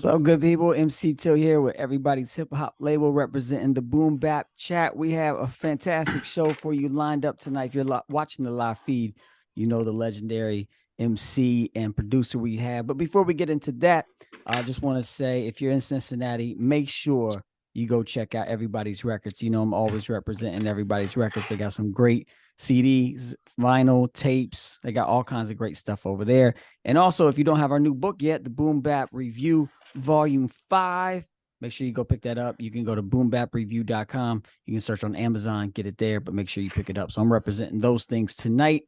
So good people, MC Till here with everybody's hip hop label representing the Boom Bap Chat. We have a fantastic show for you lined up tonight. If you're watching the live feed, you know the legendary MC and producer we have. But before we get into that, I just want to say if you're in Cincinnati, make sure you go check out everybody's records. You know, I'm always representing everybody's records. They got some great CDs, vinyl, tapes. They got all kinds of great stuff over there. And also, if you don't have our new book yet, the Boom Bap Review Volume 5. Make sure you go pick that up. You can go to boombapreview.com. You can search on Amazon, get it there, but make sure you pick it up. So I'm representing those things tonight.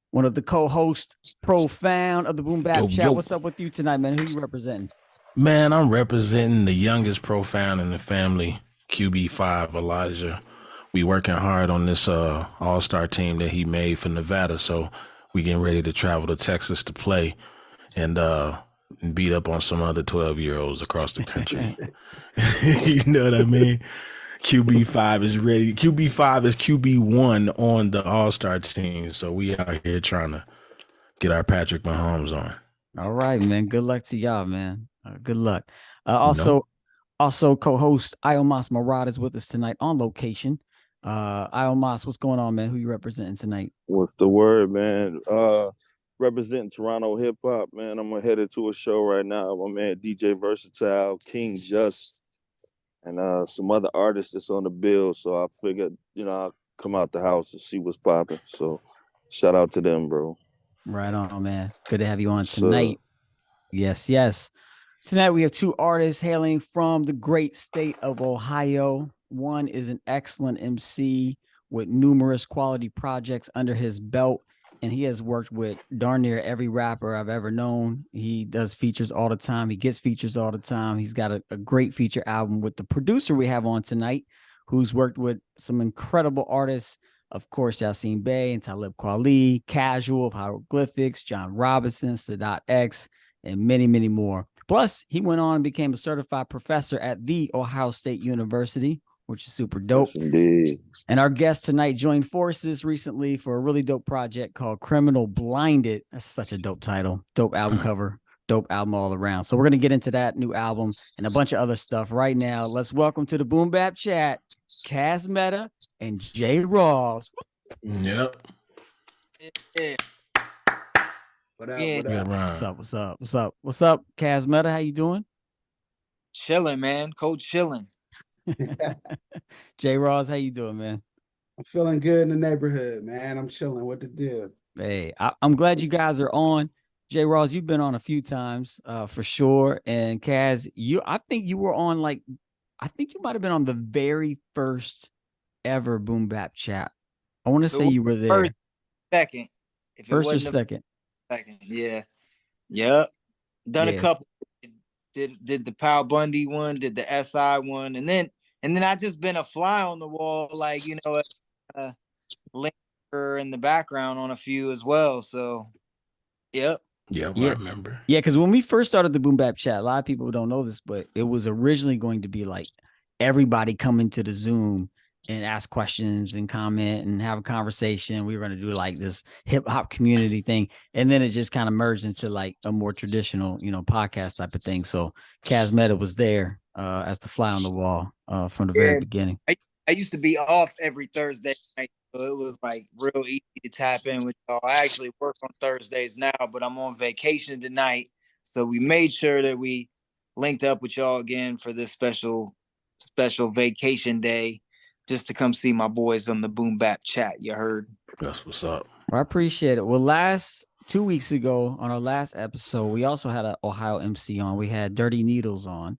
One of the co-hosts, Profound of the Boom Bap Chat. What's up with you tonight, man? Who you representing? Man, I'm representing the youngest Profound in the family, QB5 Elijah. We working hard on this all-star team that he made for Nevada, so we getting ready to travel to Texas to play and beat up on some other 12-year-olds across the country. You know what I mean? QB5 is ready. QB5 is QB1 on the all-star team, so we out here trying to get our Patrick Mahomes on. All right, man. Good luck to y'all, man. Good luck. Also co-host iomos Murad is with us tonight on location. iomos, what's going on, man? Who you representing tonight? What's the word, man? Representing Toronto hip hop, man. I'm headed to a show right now. My man DJ Versatile, King Just, and some other artists that's on the bill. So I figured, I'll come out the house and see what's popping. So shout out to them, bro. Right on, man. Good to have you on tonight. Yes, yes. Tonight we have two artists hailing from the great state of Ohio. One is an excellent MC with numerous quality projects under his belt, and he has worked with darn near every rapper I've ever known. He does features all the time. He gets features all the time. He's got a great feature album with the producer we have on tonight, who's worked with some incredible artists. Of course, Yasin Bey and Talib Kweli, Casual of Hieroglyphics, John Robinson, Sadat X, and many, many more. Plus, he went on and became a certified professor at the Ohio State University, which is super dope. Yes, indeed. And our guest tonight joined forces recently for a really dope project called Criminal Blinded. That's such a dope title, dope album cover, dope album all around. So we're going to get into that new album and a bunch of other stuff right now. Let's welcome to the Boom Bap Chat, Cas Metah and J. Rawls. Yep. Yeah. What up? What's up, Cas Metah? How you doing? Chilling, man. Cold chilling. J. Rawls, how you doing, man? I'm feeling good in the neighborhood, man. I'm chilling. What to do? Hey, I'm glad you guys are on. J. Rawls, you've been on a few times, for sure. And Cas, I think you were on I think you might have been on the very first ever Boom Bap Chat. I want to say you were there. First, second. First or second? Second, yeah. Yep. Done a couple. Did the Powell Bundy one, did the SI one, and then I just been a fly on the wall, linker in the background on a few as well. So, yep. Yeah, I remember. Yeah, because when we first started the Boom Bap Chat, a lot of people don't know this, but it was originally going to be like everybody come into the Zoom and ask questions and comment and have a conversation. We were going to do like this hip hop community thing. And then it just kind of merged into like a more traditional, podcast type of thing. So Cas Metah was there as the fly on the wall from the very beginning. I used to be off every Thursday night. So it was like real easy to tap in with y'all. I actually work on Thursdays now, but I'm on vacation tonight. So we made sure that we linked up with y'all again for this special vacation day, just to come see my boys on the Boom Bap Chat. You heard? That's what's up. I appreciate it. Well, 2 weeks ago on our last episode, we also had an Ohio MC on. We had Dirty Needles on,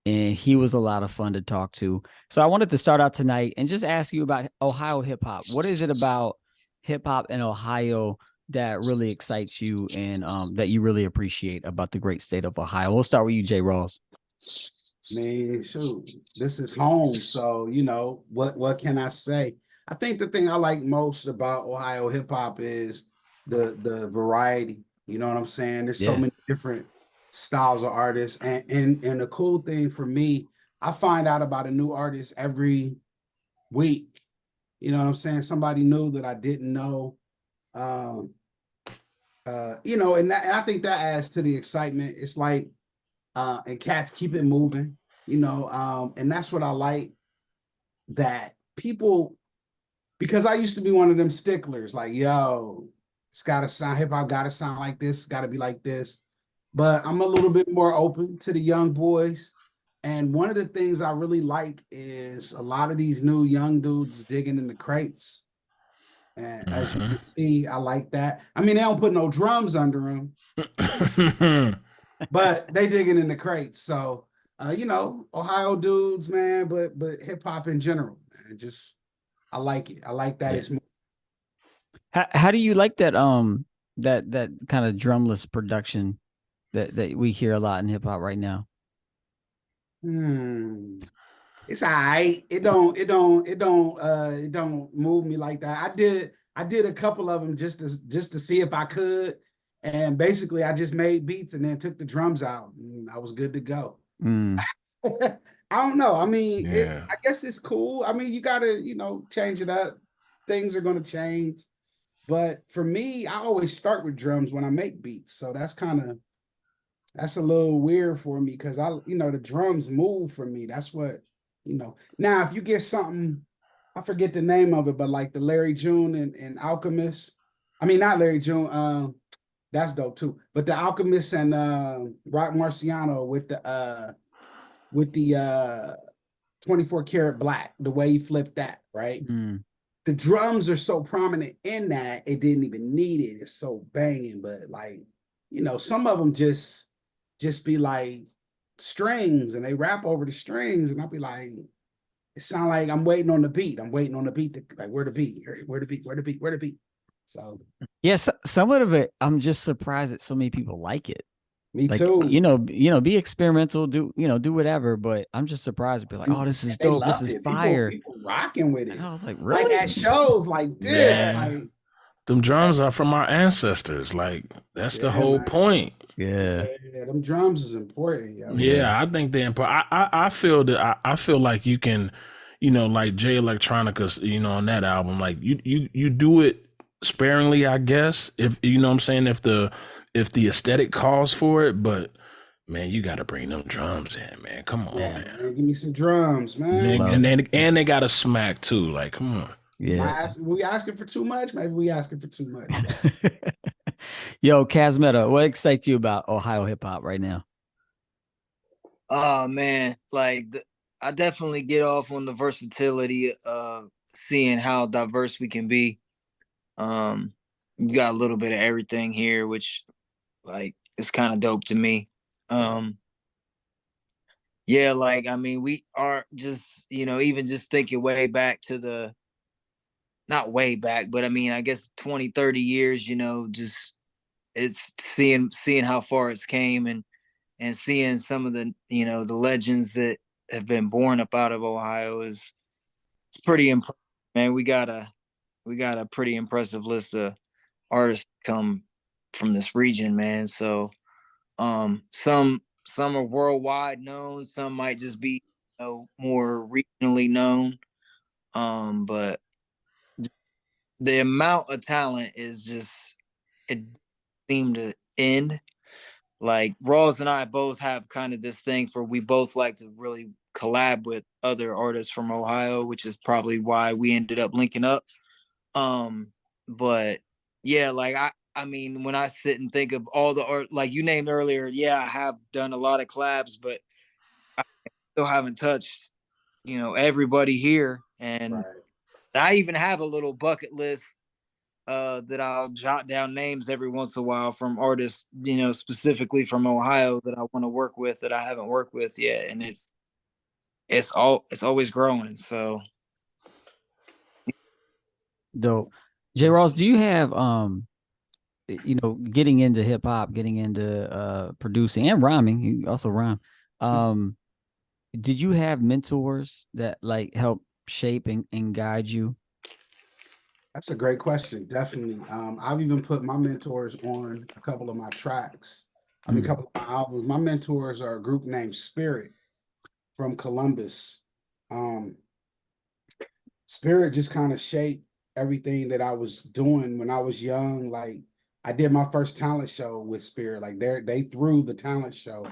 and he was a lot of fun to talk to. So I wanted to start out tonight and just ask you about Ohio hip hop. What is it about hip hop in Ohio that really excites you and that you really appreciate about the great state of Ohio? We'll start with you, J. Rawls. Shoot, this is home. So, what can I say? I think the thing I like most about Ohio hip hop is the variety. You know what I'm saying? There's so many different styles of artists. And the cool thing for me, I find out about a new artist every week. You know what I'm saying? Somebody new that I didn't know. And I think that adds to the excitement. It's like and cats keep it moving, you know, and that's what I like, that people, because I used to be one of them sticklers, like, yo, it's gotta sound, hip hop gotta sound like this, it's gotta be like this. But I'm a little bit more open to the young boys. And one of the things I really like is a lot of these new young dudes digging in the crates. And as you can see, I like that. I mean, they don't put no drums under them, but they digging in the crates. So, you know, Ohio dudes, man, but hip hop in general, man, just I like it. I like that. Yeah. It's How do you like that that kind of drumless production that we hear a lot in hip hop right now? It's all right. It don't move me like that. I did a couple of them just to see if I could. And basically I just made beats and then took the drums out and I was good to go. I don't know. I mean, I guess it's cool. I mean, you gotta, you know, change it up. Things are gonna change. But for me, I always start with drums when I make beats. So that's a little weird for me because you know, the drums move for me. That's what, you know. Now, if you get something, I forget the name of it, but like the Larry June and Alchemist. I mean, not Larry June, that's dope too. But the Alchemist and Rock Marciano with the 24 karat black, the way he flipped that, right? The drums are so prominent in that it didn't even need it. It's so banging, but like, you know, some of them just be like strings and they rap over the strings, and I'll be like, it sound like I'm waiting on the beat. I'm waiting on the beat to like where the beat, where the beat, where the beat, where the beat. So yes, some of it I'm just surprised that so many people like it. Me like, too. You know, be experimental, do whatever. But I'm just surprised to be like, oh, this is dope. This is fire. People rocking with it. And I was like, really? Like at shows like this. Man, like, them drums are from our ancestors. Like that's the whole point. Yeah. Them drums is important. Yo. Yeah, I think they're important. I feel that I feel like you can, you know, like Jay Electronica, you know, on that album, like you do it sparingly, I guess. If you know what I'm saying, if the aesthetic calls for it, but man, you got to bring them drums in, man. Come on, man. Give me some drums, man. And they got to smack too. Like, come on. Yeah. We asking for too much? Maybe we asking for too much. Yo, Cas Metah, what excites you about Ohio hip hop right now? Oh man, like I definitely get off on the versatility of seeing how diverse we can be. You got a little bit of everything here, which like is kind of dope to me. Yeah, like I mean, we are just, you know, even just thinking way back to not way back, but I mean, I guess 20, 30 years, you know, just it's seeing how far it's came and seeing some of the, you know, the legends that have been born up out of Ohio it's pretty impressive, man. We got a pretty impressive list of artists come from this region, man. So some are worldwide known, some might just be, you know, more regionally known. But the amount of talent is just, it seemed to end. Like Rawls and I both have kind of this thing for, we both like to really collab with other artists from Ohio, which is probably why we ended up linking up. But yeah, like I mean, when I sit and think of all the art, like you named earlier, yeah, I have done a lot of collabs, but I still haven't touched, you know, everybody here. And I even have a little bucket list that I'll jot down names every once in a while from artists, you know, specifically from Ohio that I want to work with that I haven't worked with yet. And it's always growing. So Dope. J. Ross, do you have you know, getting into hip hop, getting into producing and rhyming, you also rhyme. Did you have mentors that like help shape and guide you? That's a great question. Definitely. I've even put my mentors on a couple of my tracks. I mean, a couple of my albums. My mentors are a group named Spirit from Columbus. Spirit just kind of shaped everything that I was doing when I was young. Like I did my first talent show with Spirit. Like they threw the talent show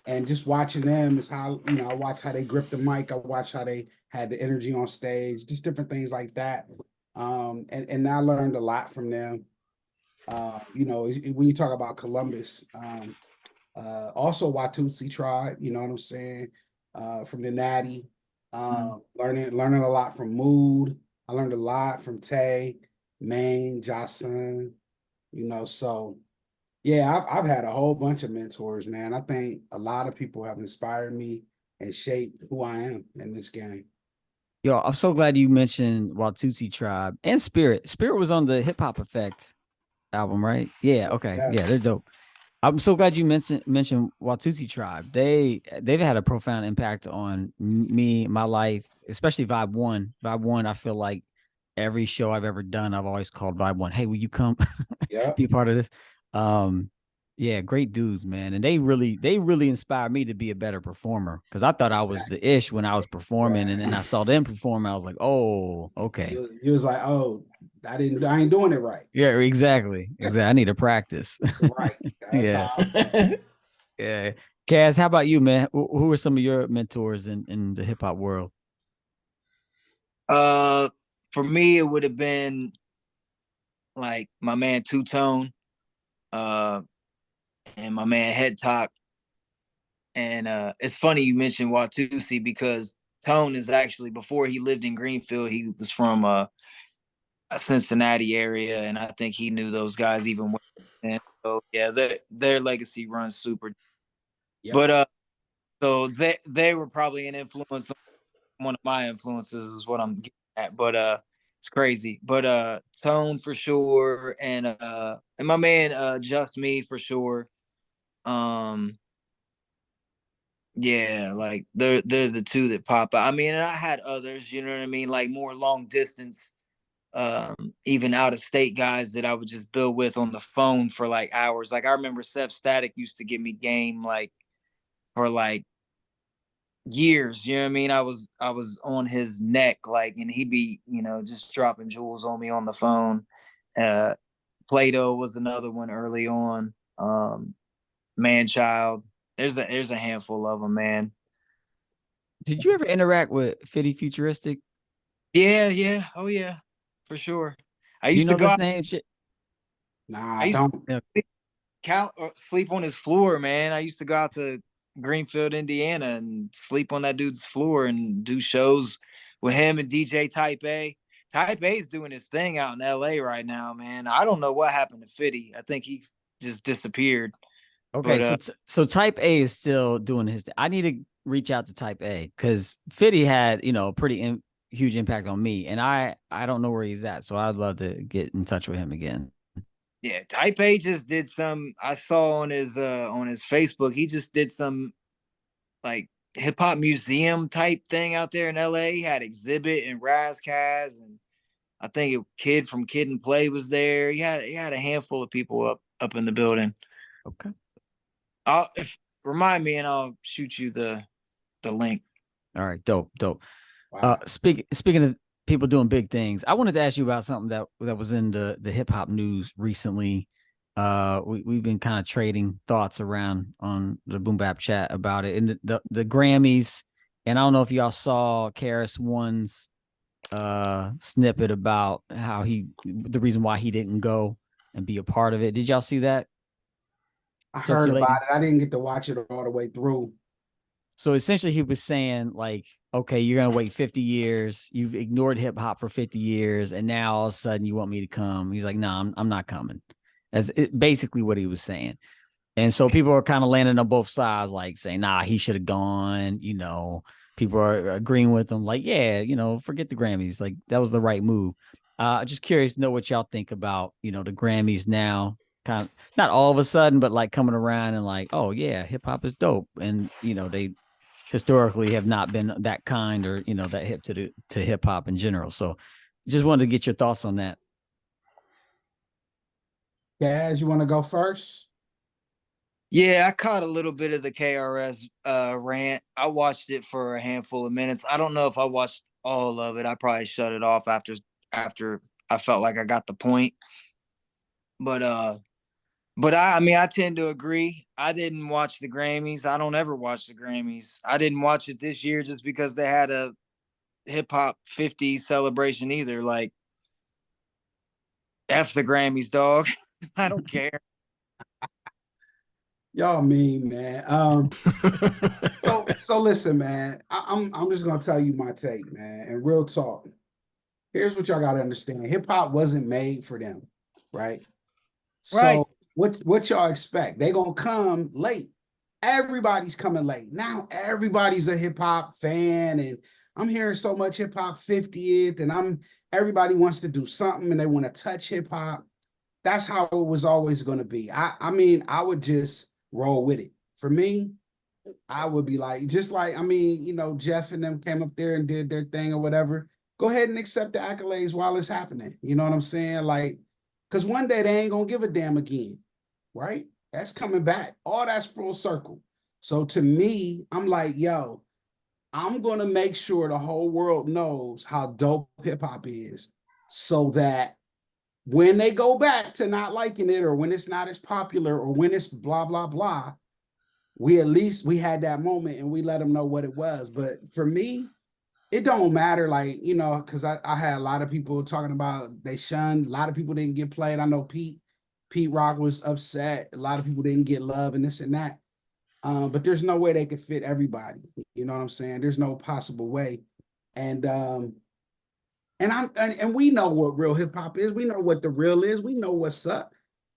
And just watching them is how, you know, I watch how they grip the mic. I watch how they had the energy on stage, just different things like that. And I learned a lot from them. You know, when you talk about Columbus, also Watusi tribe, you know what I'm saying? From the Natty, learning a lot from Mood. I learned a lot from Tay, Maine, Jocelyn, you know, so yeah, I've had a whole bunch of mentors, man. I think a lot of people have inspired me and shaped who I am in this game. Yo, I'm so glad you mentioned Watusi Tribe and Spirit. Spirit was on the Hip Hop Effect album, right? Yeah, okay. Yeah, they're dope. I'm so glad you mentioned Watusi Tribe. They've had a profound impact on me, my life, especially Vibe One. Vibe One, I feel like every show I've ever done, I've always called Vibe One. Hey, will you come Yeah. be a part of this? Yeah, great dudes, man. And they really inspired me to be a better performer because I thought I was the ish when I was performing, and then I saw them perform. I was like, oh, okay. You was like, oh, I ain't doing it right. Yeah, exactly. I need to practice. Right. That's Yeah. how Yeah. Cas, how about you, man? Who are some of your mentors in the hip hop world? For me, it would have been like my man Two Tone, and my man Head Talk. And it's funny you mentioned Watusi because Tone is actually, before he lived in Greenfield, he was from a Cincinnati area, and I think he knew those guys even then. So yeah, their legacy runs super. Yep. But so they were probably an influence on one of my influences is what I'm getting at. But it's crazy. But Tone for sure, and my man Just Me for sure. Um Yeah, like they're the two that pop out. I mean, and I had others, you know what I mean, like more long distance, even out of state guys that I would just build with on the phone for like hours. Like I remember Seth Static used to give me game like for like years, you know what I mean? I was on his neck, like, and he'd be, just dropping jewels on me on the phone. Uh Plato was another one early on. Man Child. There's a handful of them, man. Did you ever interact with 50 Futuristic? Yeah. Oh yeah, for sure. I Do you used to know go this out. name? Shit. I Nah, used don't. Yeah. to sleep on his floor, man. I used to go out to Greenfield, Indiana, and sleep on that dude's floor and do shows with him and DJ Type A. Type A is doing his thing out in LA right now, man. I don't know what happened to Fitty. I think he just disappeared. Okay, But so Type A is still doing his thing. I need to reach out to Type A because Fitty had, a pretty huge impact on me, and I don't know where he's at, so I'd love to get in touch with him again. yeah, Type A just did some. I saw on his Facebook. He just did some like hip hop museum type thing out there in LA. He had Exhibit and Razkaz, and I think Kid from Kid and Play was there. He had a handful of people up in the building. Okay. Remind me and I'll shoot you the link. All right, dope. Wow. Speaking of people doing big things, I wanted to ask you about something that was in the hip hop news recently. We've been kind of trading thoughts around on the Boom Bap Chat about it, and the Grammys. And I don't know if y'all saw Karis One's snippet about how the reason why he didn't go and be a part of it. Did y'all see that I heard about circulating? it. I didn't get to watch it all the way through. So essentially, he was saying, like, okay, you're going to wait 50 years. You've ignored hip hop for 50 years. And now all of a sudden you want me to come. He's like, no, I'm not coming. That's basically what he was saying. And so people are kind of landing on both sides, like saying, nah, he should have gone. People are agreeing with him, like, yeah, forget the Grammys. Like, that was the right move. Just curious to know what y'all think about, the Grammys now, kind of not all of a sudden, but like coming around and like, oh, yeah, hip hop is dope. And, they historically have not been that kind or, that hip to hip hop in general. So just wanted to get your thoughts on that. Gaz, you want to go first? Yeah, I caught a little bit of the KRS rant. I watched it for a handful of minutes. I don't know if I watched all of it. I probably shut it off after I felt like I got the point. But But I mean, I tend to agree. I didn't watch the Grammys. I don't ever watch the Grammys. I didn't watch it this year just because they had a hip hop 50 celebration either. Like, F the Grammys, dog. I don't care. Y'all mean, man. So listen, man. I'm just gonna tell you my take, man. And real talk. Here's what y'all gotta understand. Hip hop wasn't made for them, right? Right. So what y'all expect? They gonna come late. Everybody's coming late. Now everybody's a hip hop fan, and I'm hearing so much hip hop 50th, and everybody wants to do something and they want to touch hip hop. That's how it was always gonna be. I mean, I would just roll with it. For me, I would be like, just like, I mean, you know, Jeff and them came up there and did their thing or whatever. Go ahead and accept the accolades while it's happening. You know what I'm saying? Like, because one day they ain't gonna give a damn again, right? That's coming back. All that's full circle. So to me, I'm like, yo, I'm gonna make sure the whole world knows how dope hip hop is, so that when they go back to not liking it, or when it's not as popular, or when it's blah blah blah, we had that moment and we let them know what it was. But for me, it don't matter, like, you know, because I had a lot of people talking about they shunned, a lot of people didn't get played. I know Pete Rock was upset, a lot of people didn't get love and this and that. But there's no way they could fit everybody. You know what I'm saying? There's no possible way. And and we know what real hip hop is. We know what the real is. We know what's up.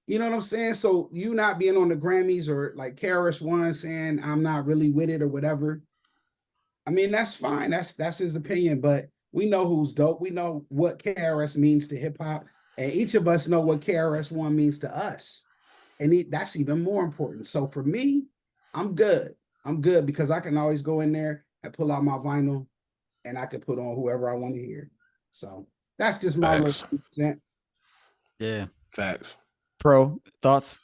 You know what I'm saying? So you not being on the Grammys, or like KRS-One saying I'm not really with it or whatever, I mean, that's fine. That's his opinion, but we know who's dope. We know what KRS means to hip hop, and each of us know what KRS-One means to us. And that's even more important. So for me, I'm good. I'm good because I can always go in there and pull out my vinyl and I can put on whoever I want to hear. So that's just my Facts. little percent. Yeah. Facts. Pro, thoughts?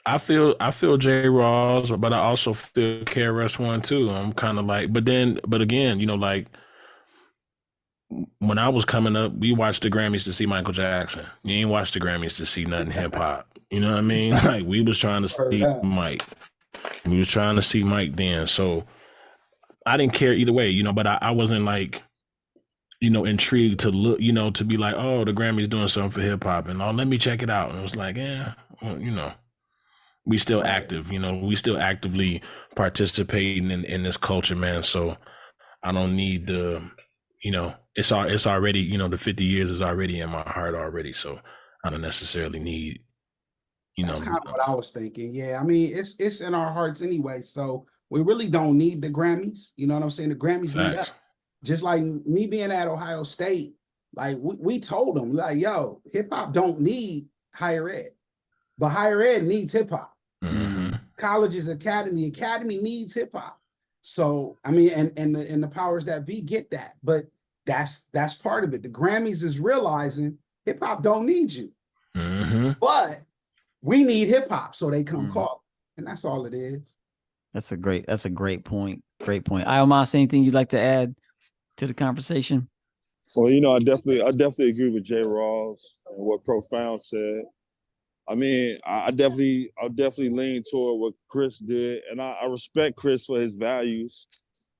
I feel J. Rawls, but I also feel KRS-One too. I'm kind of like, but again, you know, like when I was coming up, we watched the Grammys to see Michael Jackson. You ain't watch the Grammys to see nothing hip hop. You know what I mean? Like we was trying to see Mike. We was trying to see Mike then. So I didn't care either way, you know, but I wasn't like, you know, intrigued to look, you know, to be like, oh, the Grammys doing something for hip hop, and oh, let me check it out. And it was like, yeah, well, you know. We still active, you know, we still actively participating in this culture, man. So I don't need the, you know, it's already, you know, the 50 years is already in my heart already. So I don't necessarily need, you That's know. kind of what I was thinking. Yeah, I mean, it's in our hearts anyway. So we really don't need the Grammys. You know what I'm saying? The Grammys need us. Just like me being at Ohio State, like we told them, like, yo, hip hop don't need higher ed, but higher ed needs hip hop. Mm-hmm. Colleges, academy needs hip hop. So I mean, and the powers that be get that, but that's part of it. The Grammys is realizing hip hop don't need you, but we need hip hop, so they come call, and that's all it is. That's a great point. Great point. iomos, anything you'd like to add to the conversation? Well, you know, I definitely agree with J. Rawls and what Profound said. I mean, I'll definitely lean toward what Chris did, and I respect Chris for his values.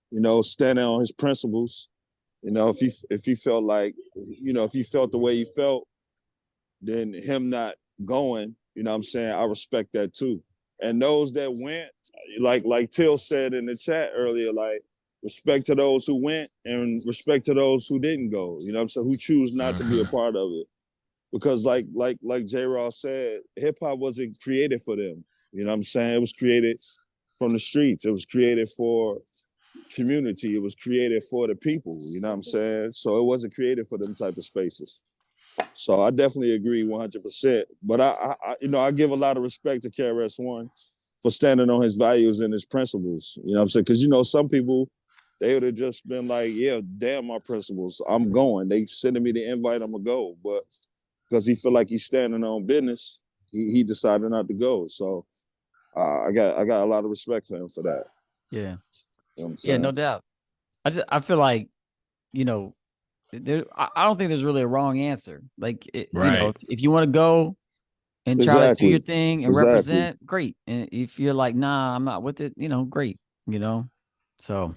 You know, standing on his principles. You know, if he felt like, you know, if he felt the way he felt, then him not going, you know what I'm saying, I respect that too. And those that went, like Till said in the chat earlier, like, respect to those who went and respect to those who didn't go, you know what I'm saying, who choose not to be a part of it. Because like J. Ross said, hip hop wasn't created for them. You know what I'm saying? It was created from the streets. It was created for community. It was created for the people. You know what I'm saying? So it wasn't created for them type of spaces. So I definitely agree 100%. But I you know, I give a lot of respect to KRS-One for standing on his values and his principles. You know what I'm saying? Because, you know, some people, they would have just been like, yeah, damn my principles. I'm going. They sending me the invite, I'm going to go. But because he feel like he's standing on business, he decided not to go. So I got a lot of respect for him for that. Yeah. You know yeah, no doubt. I feel like, you know, I don't think there's really a wrong answer. Like, you know, if you want to go, and try to do your Exactly. thing and Exactly. represent, great. And if you're like, nah, I'm not with it, great, So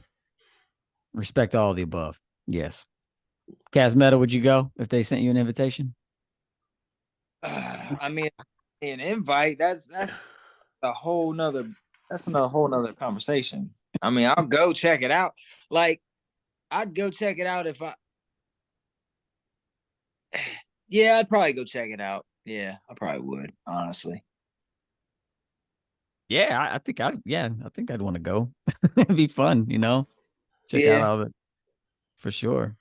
respect all of the above. Yes. Cas Metah, would you go if they sent you an invitation? I mean, an invite, that's a whole nother conversation. I mean, I'll go check it out. Like, I'd go check it out if yeah, I'd probably go check it out. Yeah, I probably would, honestly. Yeah, I think I'd want to go. It'd be fun, check out all of it for sure.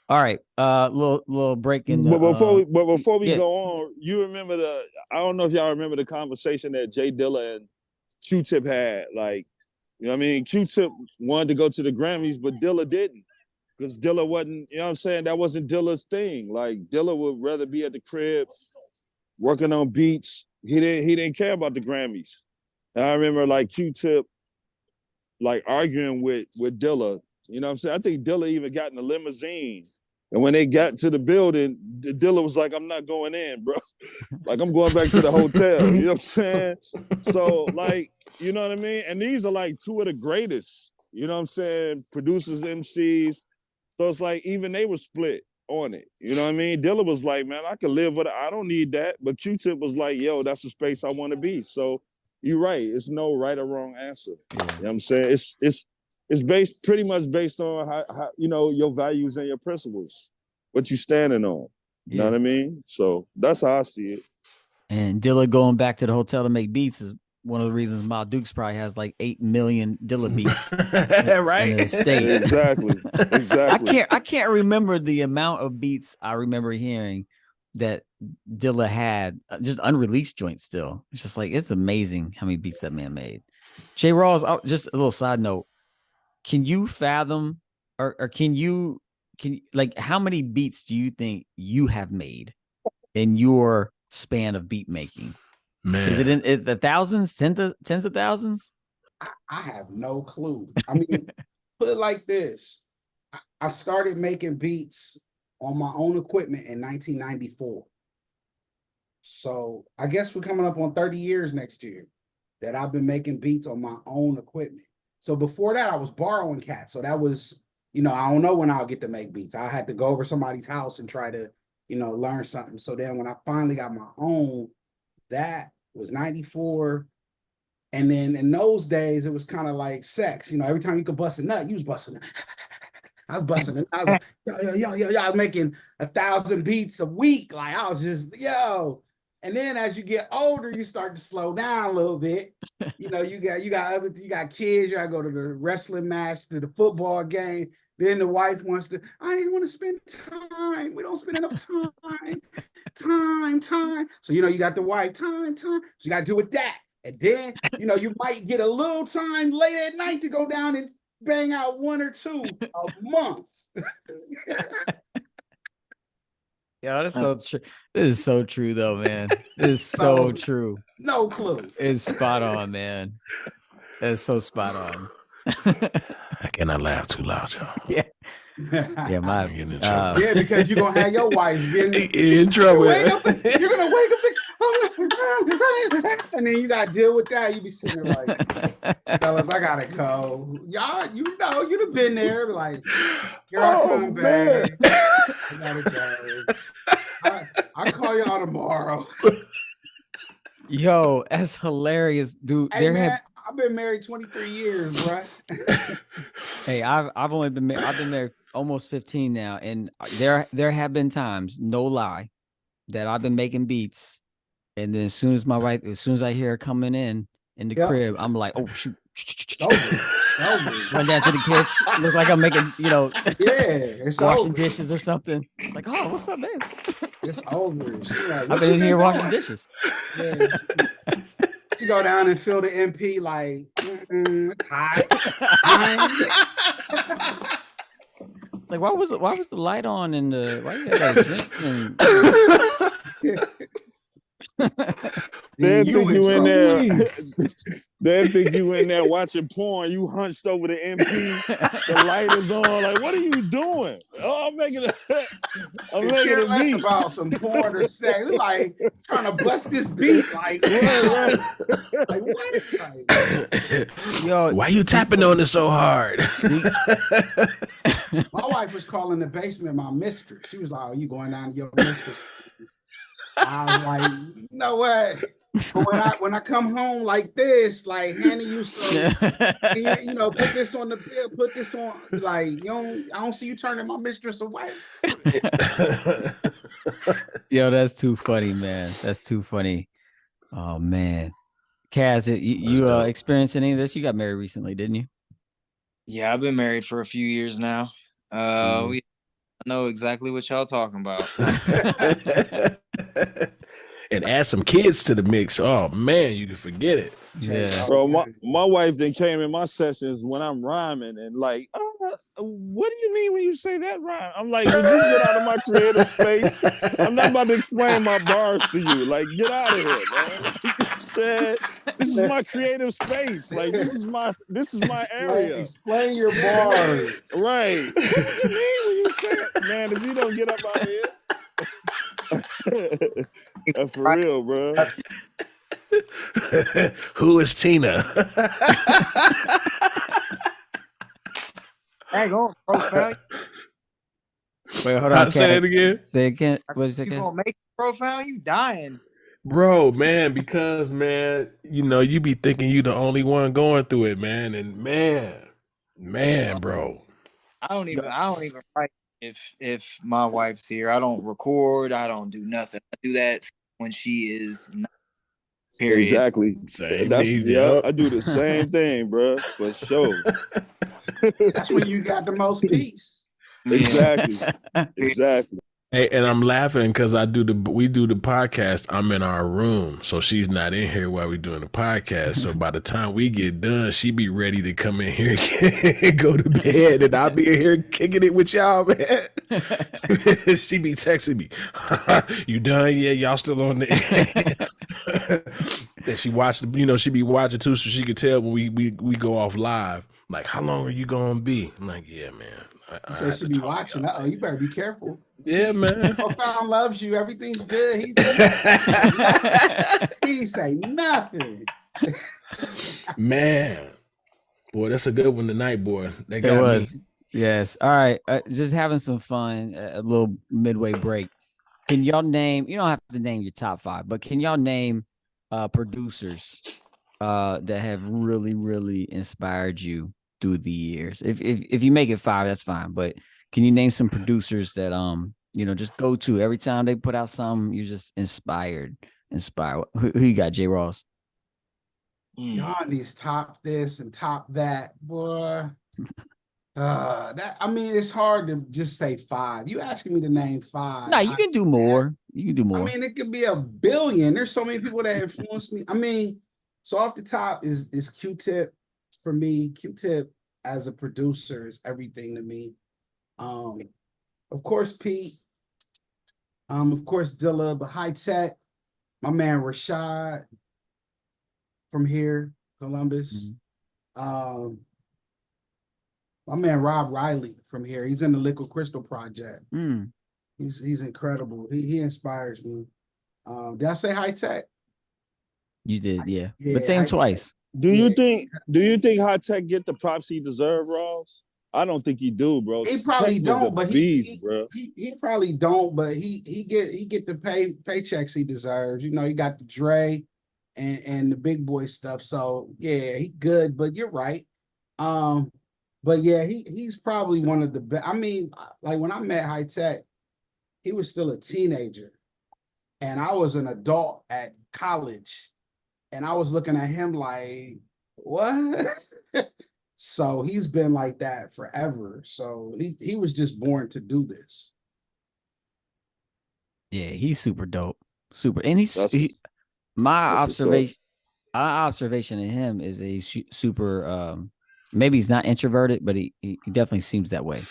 All right, little break in the. Before we yeah. go on, you remember I don't know if y'all remember the conversation that Jay Dilla and Q-Tip had. Like, you know what I mean? Q-Tip wanted to go to the Grammys, but Dilla didn't. Because Dilla wasn't, you know what I'm saying? That wasn't Dilla's thing. Like, Dilla would rather be at the crib working on beats. He didn't care about the Grammys. And I remember like Q-Tip like arguing with Dilla. You know what I'm saying? I think Dilla even got in a limousine. And when they got to the building, Dilla was like, I'm not going in, bro. Like, I'm going back to the hotel. You know what I'm saying? So, like, you know what I mean? And these are like two of the greatest, you know what I'm saying? Producers, MCs. So it's like, even they were split on it. You know what I mean? Dilla was like, man, I can live with it. I don't need that. But Q-Tip was like, yo, that's the space I want to be. So you're right. It's no right or wrong answer. You know what I'm saying? It's pretty much based on how your values and your principles, what you standing on. You know what I mean? So that's how I see it. And Dilla going back to the hotel to make beats is one of the reasons Ma Dukes probably has like 8 million Dilla beats. Right? In the state. Exactly. I can't remember the amount of beats I remember hearing that Dilla had, just unreleased joints still. It's just like, it's amazing how many beats that man made. Jay Rawls, just a little side note. Can you fathom or can you like, how many beats do you think you have made in your span of beat making? Man, is it in the thousands, tens of thousands? I have no clue. I mean, put it like this. I started making beats on my own equipment in 1994. So I guess we're coming up on 30 years next year that I've been making beats on my own equipment. So before that, I was borrowing cats. So that was, I don't know when I'll get to make beats. I had to go over somebody's house and try to, learn something. So then when I finally got my own, that was 94. And then in those days, it was kind of like sex. Every time you could bust a nut, you was busting it. I was busting it. I was like, yo, I was making 1,000 beats a week. Like, I was just, yo. And then as you get older, you start to slow down a little bit. You got kids, you gotta go to the wrestling match, to the football game. Then the wife wants to, I didn't want to spend time. We don't spend enough time. Time. So, you got the wife, time. So you got to do with that. And then, you might get a little time late at night to go down and bang out 1 or 2 a month. Yeah, that's so true. This is so true, though, man. This is so true. No clue. It's spot on, man. It's so spot on. I cannot laugh too loud, y'all. Yeah. Yeah, my getting in trouble. Yeah, because you're gonna have your wife getting in trouble. You're gonna wake up and then you gotta deal with that. You be sitting there like, fellas, I gotta go. Y'all, you'd have been there. Like, here I come back. I gotta go. I'll call y'all tomorrow. Yo, that's hilarious, dude. Hey, I've been married 23 years, right? Hey, I've been married almost 15 now, and there have been times, no lie, that I've been making beats, and then as soon as I hear her coming in the crib, I'm like, oh shoot, run down to the kitchen. Look like I'm making, it's washing over. dishes or something. Like, oh, what's up, babe? It's over. Like, I've been in here washing dishes. Yeah. You go down and fill the MP like, hi. It's like, why was the light on and why you got a drink? They think you in there. They think you in there watching porn. You hunched over the MP. The light is on. Like, what are you doing? Oh, I'm making care a less beat. about some porn or sex. Like trying to bust this beat. Like, Right. like what? Like, Yo, why you tapping on it so hard? my wife was calling the basement my mistress. She was like, "Oh, you going down to your mistress?" I was like, "You know what? But when I come home like this, like handing you some, you know, put this on the bill, put this on, like I don't see you turning my mistress away." Yo, that's too funny, man. That's too funny. Oh man, Cas, you experienced any of this? You got married recently, didn't you? Yeah, I've been married for a few years now. I know exactly what y'all talking about. And add some kids to the mix. Oh man, you can forget it. Yeah, Bro, my wife then came in my sessions when I'm rhyming and like, what do you mean when you say that rhyme? I'm like, would you get out of my creative space? I'm not about to explain my bars to you. Like, get out of here, man. Like you said, this is my creative space. Like, this is my area. Explain your bars. Right. What do you mean when you say it? Man, if you don't get up out of here. That's for real, bro. Who is Tina? Hang on, profound. wait, hold on. Say it again. Say it again. What is it? You gonna make it profound? You dying? Bro, man, because man, you know, you be thinking you the only one going through it, man. And man, bro. I don't even write if my wife's here. I don't record. I don't do nothing. I do that when she is not. Period. Exactly. Same That's need, yeah. yup. I do the same thing, bro. For sure. That's when you got the most peace. Exactly. Exactly. Hey, and I'm laughing because we do the podcast. I'm in our room, so she's not in here while we're doing the podcast. So by the time we get done, she be ready to come in here and go to bed, and I'll be in here kicking it with y'all, man. She be texting me, "You done? Yeah, y'all still on the?" And she watched, she be watching too, so she could tell when we go off live. Like, how long are you gonna be? I'm like, yeah, man. He said she be watching. Oh, you better be careful. Yeah, man. Profound loves you. Everything's good. He ain't say nothing. Man, boy, that's a good one tonight, boy. They It got was. me. Yes. All right. Just having some fun. A little midway break. Can y'all name? You don't have to name your top 5, but can y'all name producers that have really, really inspired you through the years? If you make it 5, that's fine. But can you name some producers that just go to every time they put out something, you're just inspired? Who you got, J. Rawls? Y'all needs top this and top that, boy. It's hard to just say 5. You asking me to name 5? No, you can do more. You can do more. I mean, it could be a billion. There's so many people that influenced me. I mean, so off the top is Q-Tip for me. Q-Tip as a producer is everything to me. Of course, Pete. Of course, Dilla, but High Tech. My man Rashad from here, Columbus. Mm-hmm. My man Rob Riley from here. He's in the Liquid Crystal Project. He's incredible. He inspires me. Did I say High Tech? You did, yeah. Yeah, But say him twice. Do you think High Tech get the props he deserve, Rawls? I don't think he do, bro. He probably Tech don't, is a but beast, bro. he probably don't, but he get the paychecks he deserves. You know, he got the Dre and the big boy stuff. So yeah, he good, but you're right. But yeah, he's probably one of the best. I mean, like when I met High Tech, he was still a teenager, and I was an adult at college, and I was looking at him like, what? So he's been like that forever. So he was just born to do this. Yeah, he's super dope. Super. And my observation of him is a super maybe he's not introverted, but he definitely seems that way.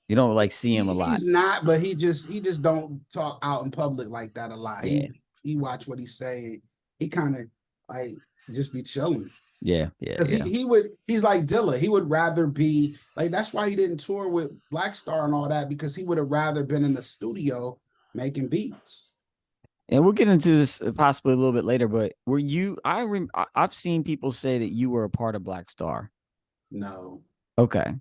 You don't like see him a lot. He's not, but he just don't talk out in public like that a lot. Yeah. He watch what he's saying. He kind of like just be chilling. Yeah. Because he's like Dilla. He would rather be like, that's why he didn't tour with Black Star and all that, because he would have rather been in the studio making beats. And we'll get into this possibly a little bit later, but were you, I've seen people say that you were a part of Black Star. No. Okay.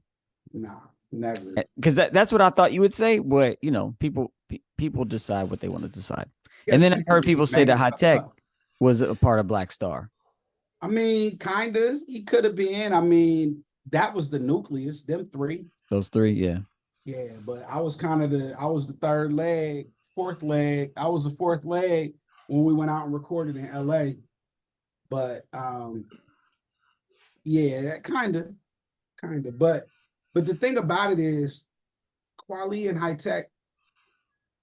No, never. Because that's what I thought you would say, but you know, people decide what they want to decide. Yes, and then I heard people say that High Tech was a part of Black Star. I mean, kind of. He could have been. I mean, that was the nucleus, them three. Those three, yeah. Yeah, but I was the third leg, fourth leg. I was the fourth leg when we went out and recorded in LA. But yeah, that kind of. But the thing about it is, Kweli and High Tech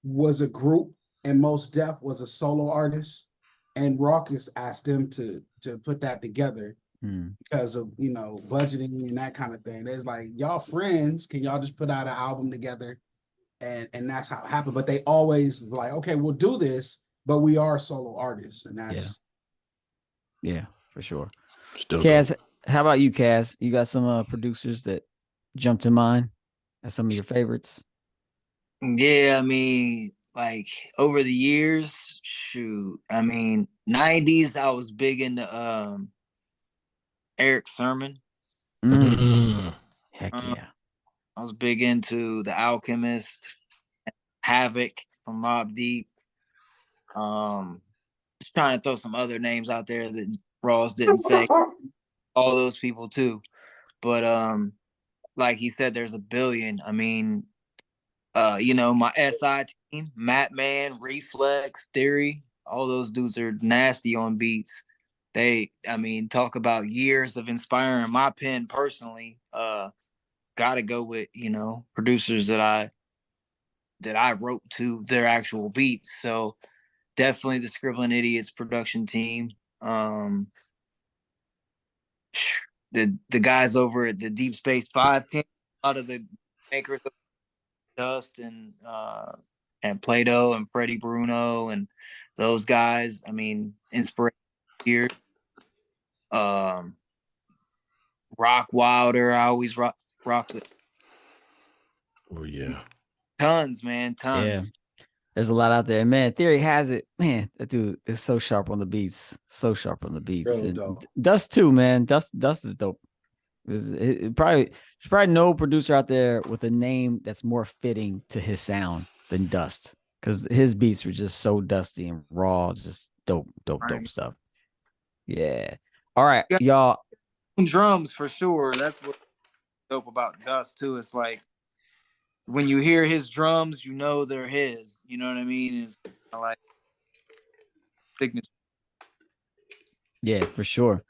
was a group, and Mos Def was a solo artist, and Rawkus asked them to put that together because of, you know, budgeting and that kind of thing. There's like, y'all friends, can y'all just put out an album together? And that's how it happened. But they always like, okay, we'll do this, but we are solo artists, and that's yeah, for sure. Still Cas, how about you, Cas? You got some producers that jumped to mind as some of your favorites? Yeah, I mean, like over the years, shoot, I mean, 90s, I was big into Eric Sermon. Heck yeah. I was big into The Alchemist, Havoc from Mobb Deep. Just trying to throw some other names out there that Rawls didn't say. All those people too. But like he said, there's a billion. I mean, you know, my SI team, Matt Man, Reflex, Theory, all those dudes are nasty on beats. I mean, talk about years of inspiring my pen personally. Gotta go with, you know, producers that I wrote to their actual beats. So definitely the Scribbling Idiots production team. The guys over at the Deep Space 5 came out of the makers of Dust and Plato and Freddie Bruno and those guys. I mean, inspiration here. Rock Wilder, I always rock with. Oh yeah. Tons, man, tons. Yeah. There's a lot out there. Man, Theory has it. Man, that dude is so sharp on the beats. So sharp on the beats. And Dust too, man. Dust is dope. There's probably no producer out there with a name that's more fitting to his sound than Dust, because his beats were just so dusty and raw, just dope stuff. Yeah. All right, y'all. Drums for sure. That's what's dope about Dust too. It's like when you hear his drums, you know they're his. You know what I mean? It's like signature. Yeah, for sure.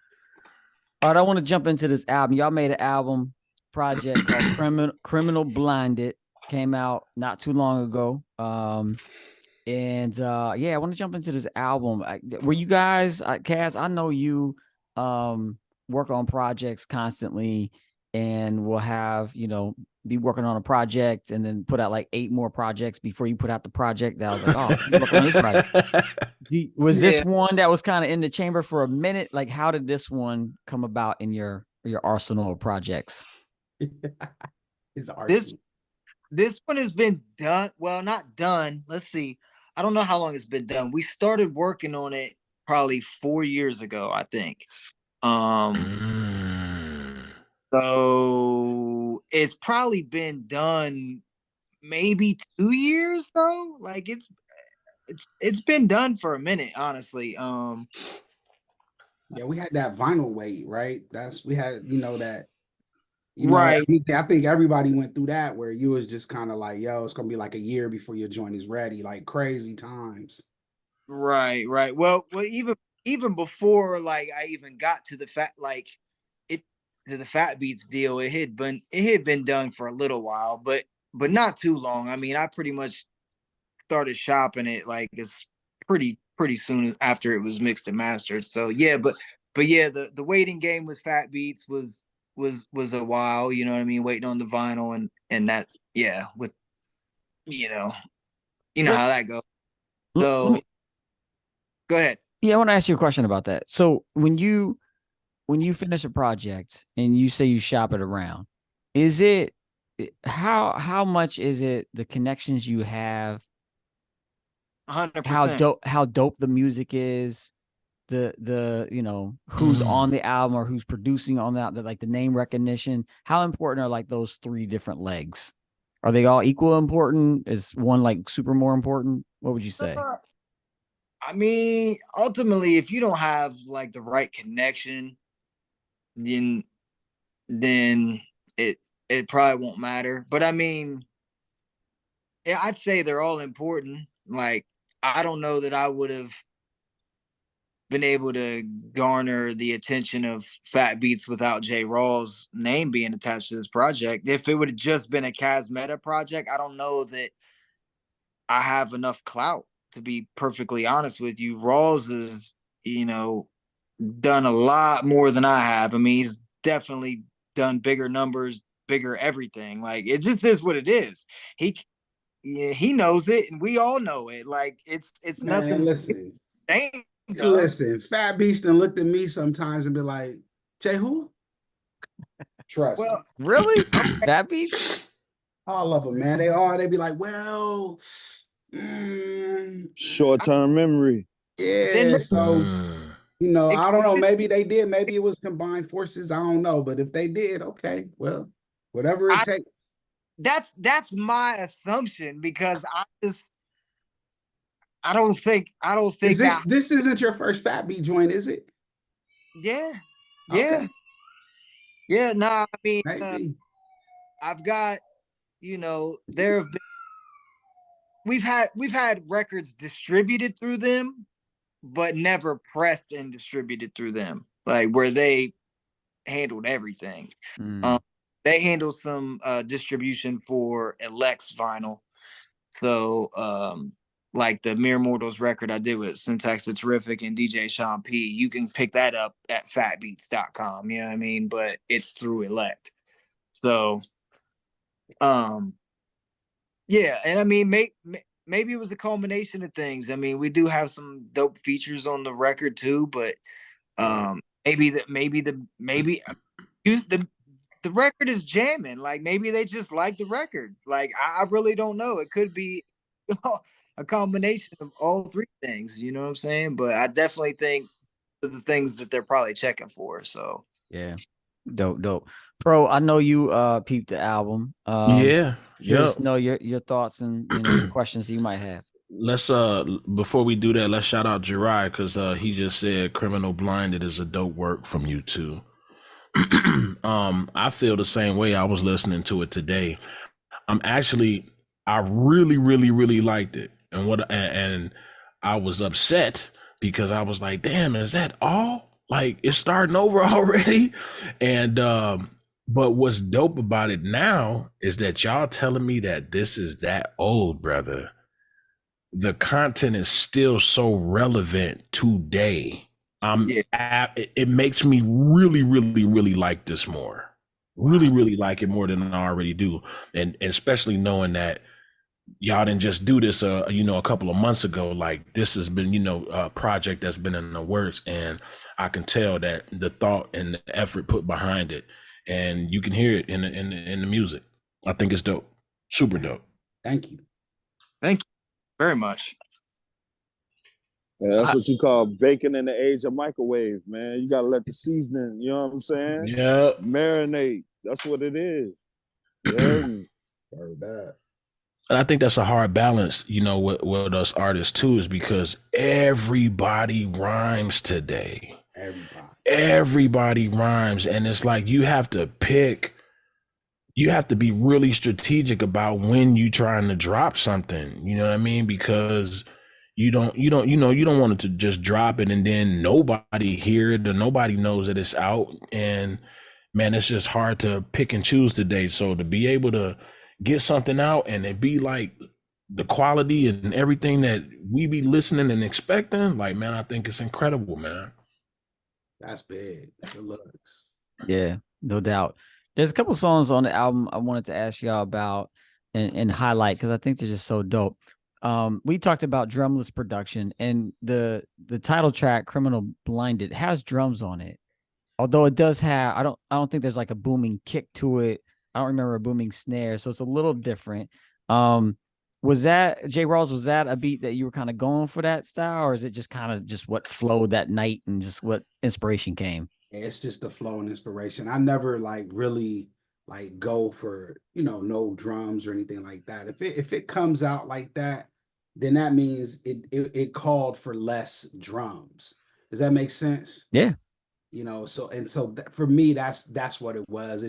All right, I want to jump into this album. Y'all made an album project called Criminal Blinded. Came out not too long ago. Yeah, I want to jump into this album. Were you guys, Cas, I know you work on projects constantly and will have, you know, be working on a project and then put out like 8 more projects before you put out the project that I was like, oh, he's working on this project. Was this one that was kind of in the chamber for a minute? Like, how did this one come about in your arsenal of projects? This one has been done. Well, not done. Let's see. I don't know how long it's been done. We started working on it probably 4 years ago, I think. So it's probably been done maybe 2 years though. Like it's been done for a minute, honestly. Yeah, we had that vinyl wait, right? We had, you know, that, you know, right. I think everybody went through that, where you was just kind of like, yo, it's gonna be like a year before your joint is ready, like crazy times. Right. Well, even before like I even got to the Fat Beats deal, it had been done for a little while, but not too long. I mean, I pretty much started shopping it like it's pretty soon after it was mixed and mastered. So yeah, but yeah, the waiting game with Fat Beats was a while, you know what I mean, waiting on the vinyl and that, yeah, with you know how that goes. So go ahead. Yeah, I want to ask you a question about that. So when you finish a project and you say you shop it around, is it how much is it the connections you have, 100%. how dope the music is, the who's on the album or who's producing on that, like the name recognition, how important are like those three different legs? Are they all equal important? Is one like super more important? What would you say? I mean, ultimately, if you don't have like the right connection, then then it probably won't matter. But I mean, yeah, I'd say they're all important. Like, I don't know that I would have been able to garner the attention of Fat Beats without J. Rawls' name being attached to this project. If it would have just been a Cas Metah project, I don't know that I have enough clout, to be perfectly honest with you. Rawls is, done a lot more than I have. I mean, he's definitely done bigger numbers, bigger everything. Like, it just is what it is. He knows it, and we all know it. Like, it's Man, nothing. listen. Of. Listen, Fat Beast and looked at me sometimes and be like, Jay, who? Trust me. Well, Really? Fat Beats? All of them, man. They be like, well, Short-term memory. yeah. So, I don't know. Maybe they did. Maybe it was combined forces. I don't know. But if they did, okay, well, whatever it takes. That's my assumption, because I don't think This isn't your first Fat Beat joint, is it? Yeah. Okay. Yeah. Nah, I mean, I've got, there have been, we've had records distributed through them, but never pressed and distributed through them, like where they handled everything. They handled some distribution for Elect's vinyl. So like the Mere Mortals record I did with Syntax the Terrific and DJ Sean P, you can pick that up at fatbeats.com, you know what I mean? But it's through Elect. So yeah, and I mean, maybe it was a culmination of things. I mean, we do have some dope features on the record too, but maybe the record is jamming. Like, maybe they just like the record. Like, I really don't know. It could be a combination of all three things. You know what I'm saying? But I definitely think the things that they're probably checking for. So yeah, dope. Pro, I know you peeped the album. Yeah. Curious to know your thoughts and the questions you might have. Let's before we do that, let's shout out Jirai, because he just said Criminal Blinded is a dope work from you too. I feel the same way. I was listening to it today. I really, really, really liked it. And I was upset because I was like, damn, is that all? Like, it's starting over already? And but what's dope about it now is that y'all telling me that this is that old, brother. The content is still so relevant today. It makes me really, really, really like this more. Really, really like it more than I already do. And especially knowing that y'all didn't just do this, a couple of months ago. Like, this has been, a project that's been in the works, and I can tell that the thought and the effort put behind it, and you can hear it in the music. I think it's dope, super dope. Thank you very much. Yeah, that's what you call baking in the age of microwave, man. You gotta let the seasoning, you know what I'm saying? Yeah, marinate. That's what it is. Very bad. And I think that's a hard balance, with us artists too, is because everybody rhymes today. Everybody rhymes. And it's like, you have to be really strategic about when you trying to drop something, you know what I mean? Because you don't want it to just drop it and then nobody hear it or nobody knows that it's out. And man, it's just hard to pick and choose today. So to be able to get something out and it be like the quality and everything that we be listening and expecting, like, man, I think it's incredible, man. That's big. Good looks. Yeah, no doubt. There's a couple songs on the album I wanted to ask y'all about and highlight, because I think they're just so dope. we talked about drumless production, and the title track "Criminal Blinded" has drums on it. Although it does have, I don't think there's like a booming kick to it. I don't remember a booming snare, so it's a little different. Was that J. Rawls? Was that a beat that you were kind of going for that style, or is it just kind of just what flowed that night and just what inspiration came? It's just the flow and inspiration. I never like really like go for, you know, no drums or anything like that. If it comes out like that, then that means it called for less drums. Does that make sense? Yeah. You know, so for me, that's what it was.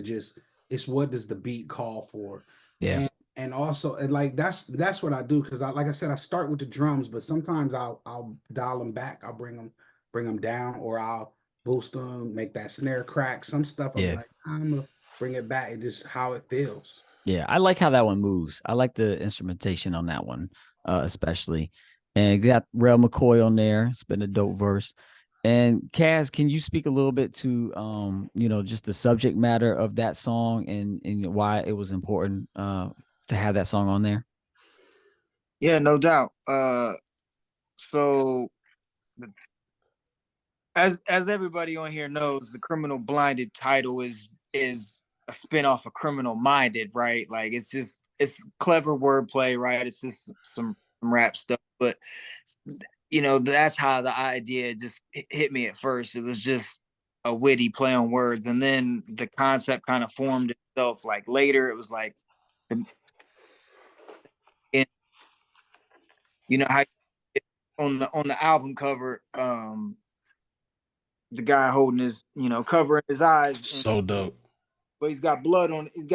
It's what does the beat call for? Yeah. And also, and like that's what I do, because like I said, I start with the drums, but sometimes I'll dial them back. I'll bring them down, or I'll boost them, make that snare crack. Some stuff I'll be like, I'm gonna bring it back. It just how it feels. Yeah, I like how that one moves. I like the instrumentation on that one, especially. And got Rel McCoy on there. It's been a dope verse. And Cas, can you speak a little bit to just the subject matter of that song and why it was important to have that song on there? Yeah, no doubt. So as everybody on here knows, the Criminal Blinded title is a spinoff of Criminal Minded, right? Like it's clever wordplay, right? It's just some rap stuff, but that's how the idea just hit me at first. It was just a witty play on words, and then the concept kind of formed itself. Like later, it was like, how on the album cover, the guy holding his, covering his eyes. So dope. But he's got blood on his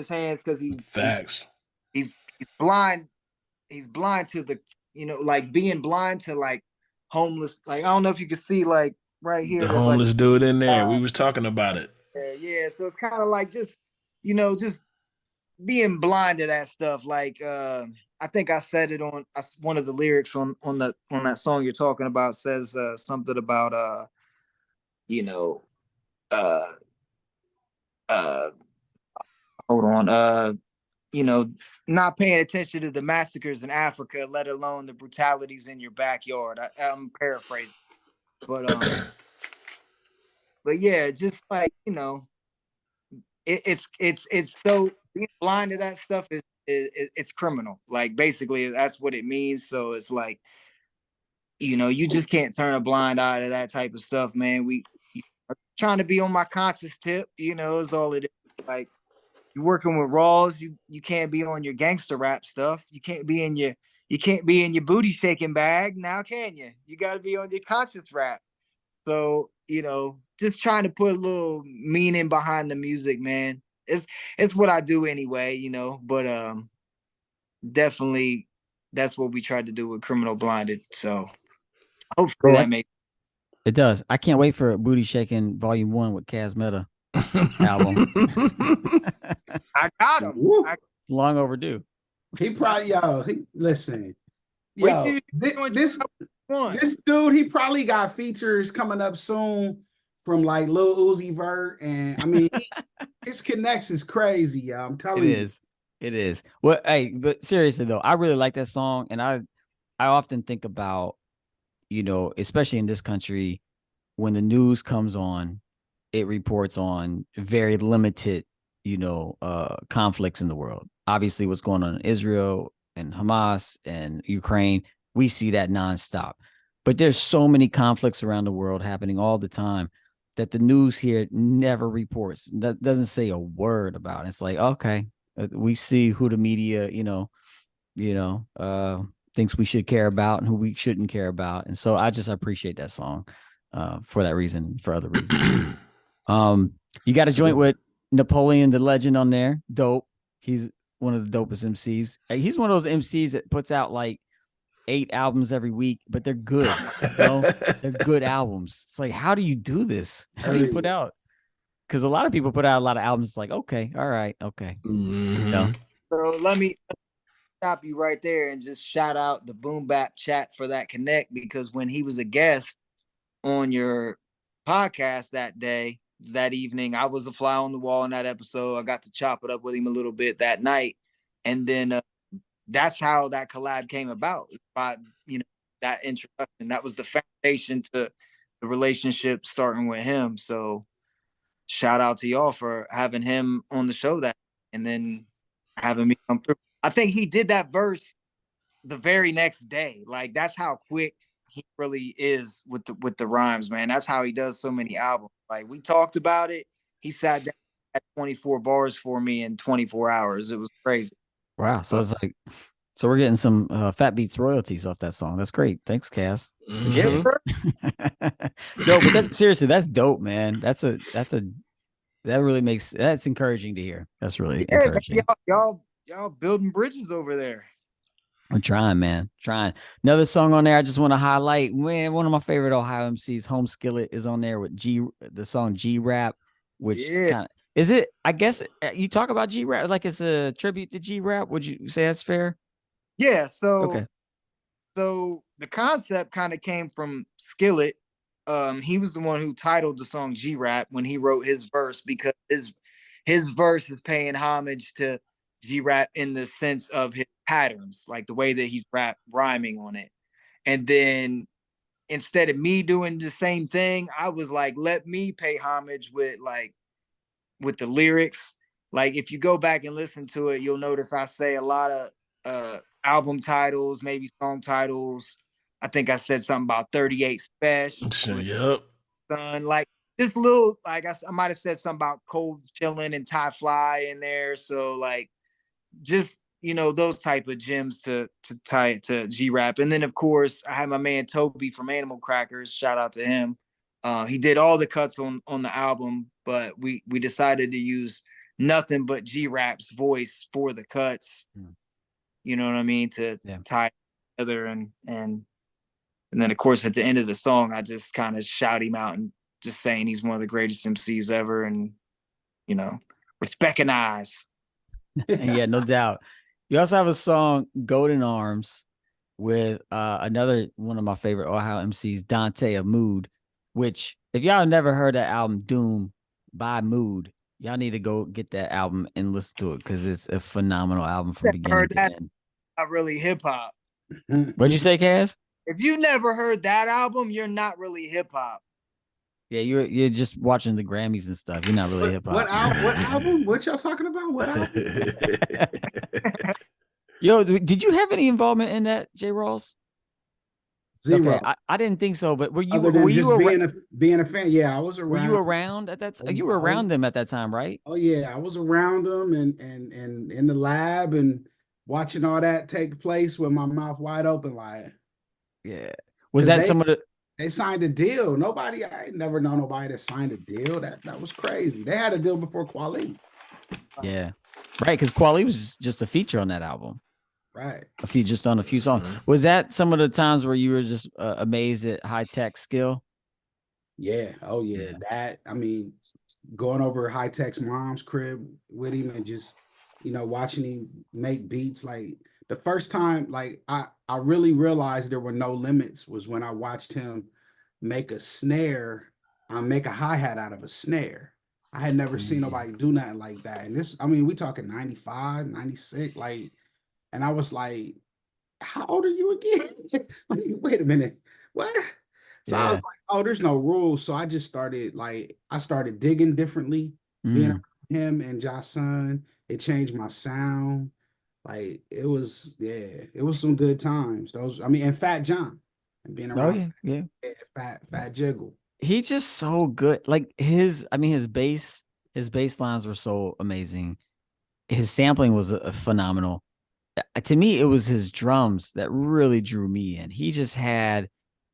hands because facts. He's blind. He's blind to the, like being blind to like homeless. Like, I don't know if you can see like right here. The homeless like, dude in there. We was talking about it. Yeah. So it's kind of like just being blind to that stuff. Like, I think I said it on one of the lyrics on that song you're talking about says something about hold on, not paying attention to the massacres in Africa, let alone the brutalities in your backyard. I'm paraphrasing, but yeah, just like it's so being blind to that stuff is it's criminal. Like basically, that's what it means. So it's like you just can't turn a blind eye to that type of stuff, man. We are trying to be on my conscious tip, is all it is. Like, you're working with Rawls, you can't be on your gangster rap stuff. You can't be in your booty shaking bag now, can you? You got to be on your conscious rap. So just trying to put a little meaning behind the music, man. It's what I do anyway, But definitely that's what we tried to do with Criminal Blinded. So hopefully that makes it does. I can't wait for Booty Shaking Volume 1 with Cas Metah album. I got him. Long overdue. He probably listen. This dude, he probably got features coming up soon from like Lil Uzi Vert, and I mean his connects is crazy, y'all. I'm telling you. It is. Well, hey, but seriously though, I really like that song, and I often think about, especially in this country, when the news comes on, it reports on very limited, conflicts in the world. Obviously, what's going on in Israel and Hamas and Ukraine, we see that nonstop. But there's so many conflicts around the world happening all the time that the news here never reports. That doesn't say a word about it. It's like, okay, we see who the media, thinks we should care about and who we shouldn't care about. And so I just appreciate that song for that reason, for other reasons. You got a joint with Napoleon the Legend on there. Dope. He's one of the dopest MCs. He's one of those MCs that puts out like 8 albums every week, but they're good. They're good albums. It's like, how do you do this? How do you put out? Because a lot of people put out a lot of albums. It's like, okay, all right, okay. Mm-hmm. So let me stop you right there and just shout out the Boom Bap Chat for that connect, because when he was a guest on your podcast that evening, I was a fly on the wall in that episode. I got to chop it up with him a little bit that night, and then that's how that collab came about, by, you know, that introduction. That was the foundation to the relationship starting with him. So shout out to y'all for having him on the show that, and then having me come through. I think he did that verse the very next day. Like, that's how quick he really is with the rhymes, man. That's how he does so many albums. Like, we talked about it. He sat down at 24 bars for me in 24 hours. It was crazy. Wow. So it's like, so we're getting some Fat Beats royalties off that song. That's great. Thanks, Cas. Yes, Appreciate sir. it. No, but that's seriously, that's dope, man. That really makes, that's encouraging to hear. That's really Yeah, man, encouraging. y'all building bridges over there. I'm trying, man. Trying. Another song on there I just want to highlight. Man, one of my favorite Ohio MCs, Home Skillet, is on there with the song G Rap, which Yeah. kind of is it. I guess you talk about G Rap like it's a tribute to G Rap. Would you say that's fair? Yeah. Okay. So the concept kind of came from Skillet. He was the one who titled the song G Rap when he wrote his verse, because his verse is paying homage to G Rap in the sense of his patterns, like the way that he's rhyming on it. And then instead of me doing the same thing, I was like, let me pay homage with the lyrics. Like, if you go back and listen to it, you'll notice I say a lot of album titles, maybe song titles. I think I said something about 38 Special. Yep. Son, like, just little, like, I might have said something about Cold Chillin' and Ty Fly in there. So, like, just, you know, those type of gems to tie it to G Rap. And then, of course, I had my man Toby from Animal Crackers. Shout out to him. He did all the cuts on the album, but we decided to use nothing but G Rap's voice for the cuts. You know what I mean? To tie it together, and then, of course, at the end of the song, I just kind of shout him out and just saying he's one of the greatest MCs ever, and, you know, recognize. Yeah, no doubt. You also have a song, Golden Arms, with another one of my favorite Ohio MCs, Dante of Mood, which, if y'all never heard that album, Doom by Mood, y'all need to go get that album and listen to it, because it's a phenomenal album from beginning to end. Not really hip hop. What'd you say, Cas? If you never heard that album, you're not really hip hop. Yeah, you're just watching the Grammys and stuff. You're not really hip hop. What album? What y'all talking about? What album? Yo, did you have any involvement in that, J. Rawls? Zero. Okay, I didn't think so, but were you being a fan? Yeah, I was around. Were you around at that time? You were around them at that time, right? Oh yeah, I was around them and in the lab and watching all that take place with my mouth wide open, like. Yeah. Was that some of the? They signed a deal. I never know nobody that signed a deal. That was crazy. They had a deal before Kweli. Yeah, right. Because Kweli was just a feature on that album. Right. Just on a few songs. Was that some of the times where you were just amazed at Hi-Tech's skill? Yeah. Oh yeah. That, I mean, going over Hi-Tech's mom's crib with him and just, you know, watching him make beats. Like, the first time, like, I really realized there were no limits was when I watched him make a snare, make a hi-hat out of a snare. I had never seen nobody do nothing like that. And this, I mean, we talking 95, 96, like, and I was like, how old are you again? Like, wait a minute, what? So I was like, oh, there's no rules. So I just started, like, I started digging differently, being around him and Josh Sun. It changed my sound. Like, it was some good times. Those, I mean, and Fat John, and being around Fat Jiggle. He's just so good. Like, his bass lines were so amazing. His sampling was a phenomenal. To me, it was his drums that really drew me in. He just had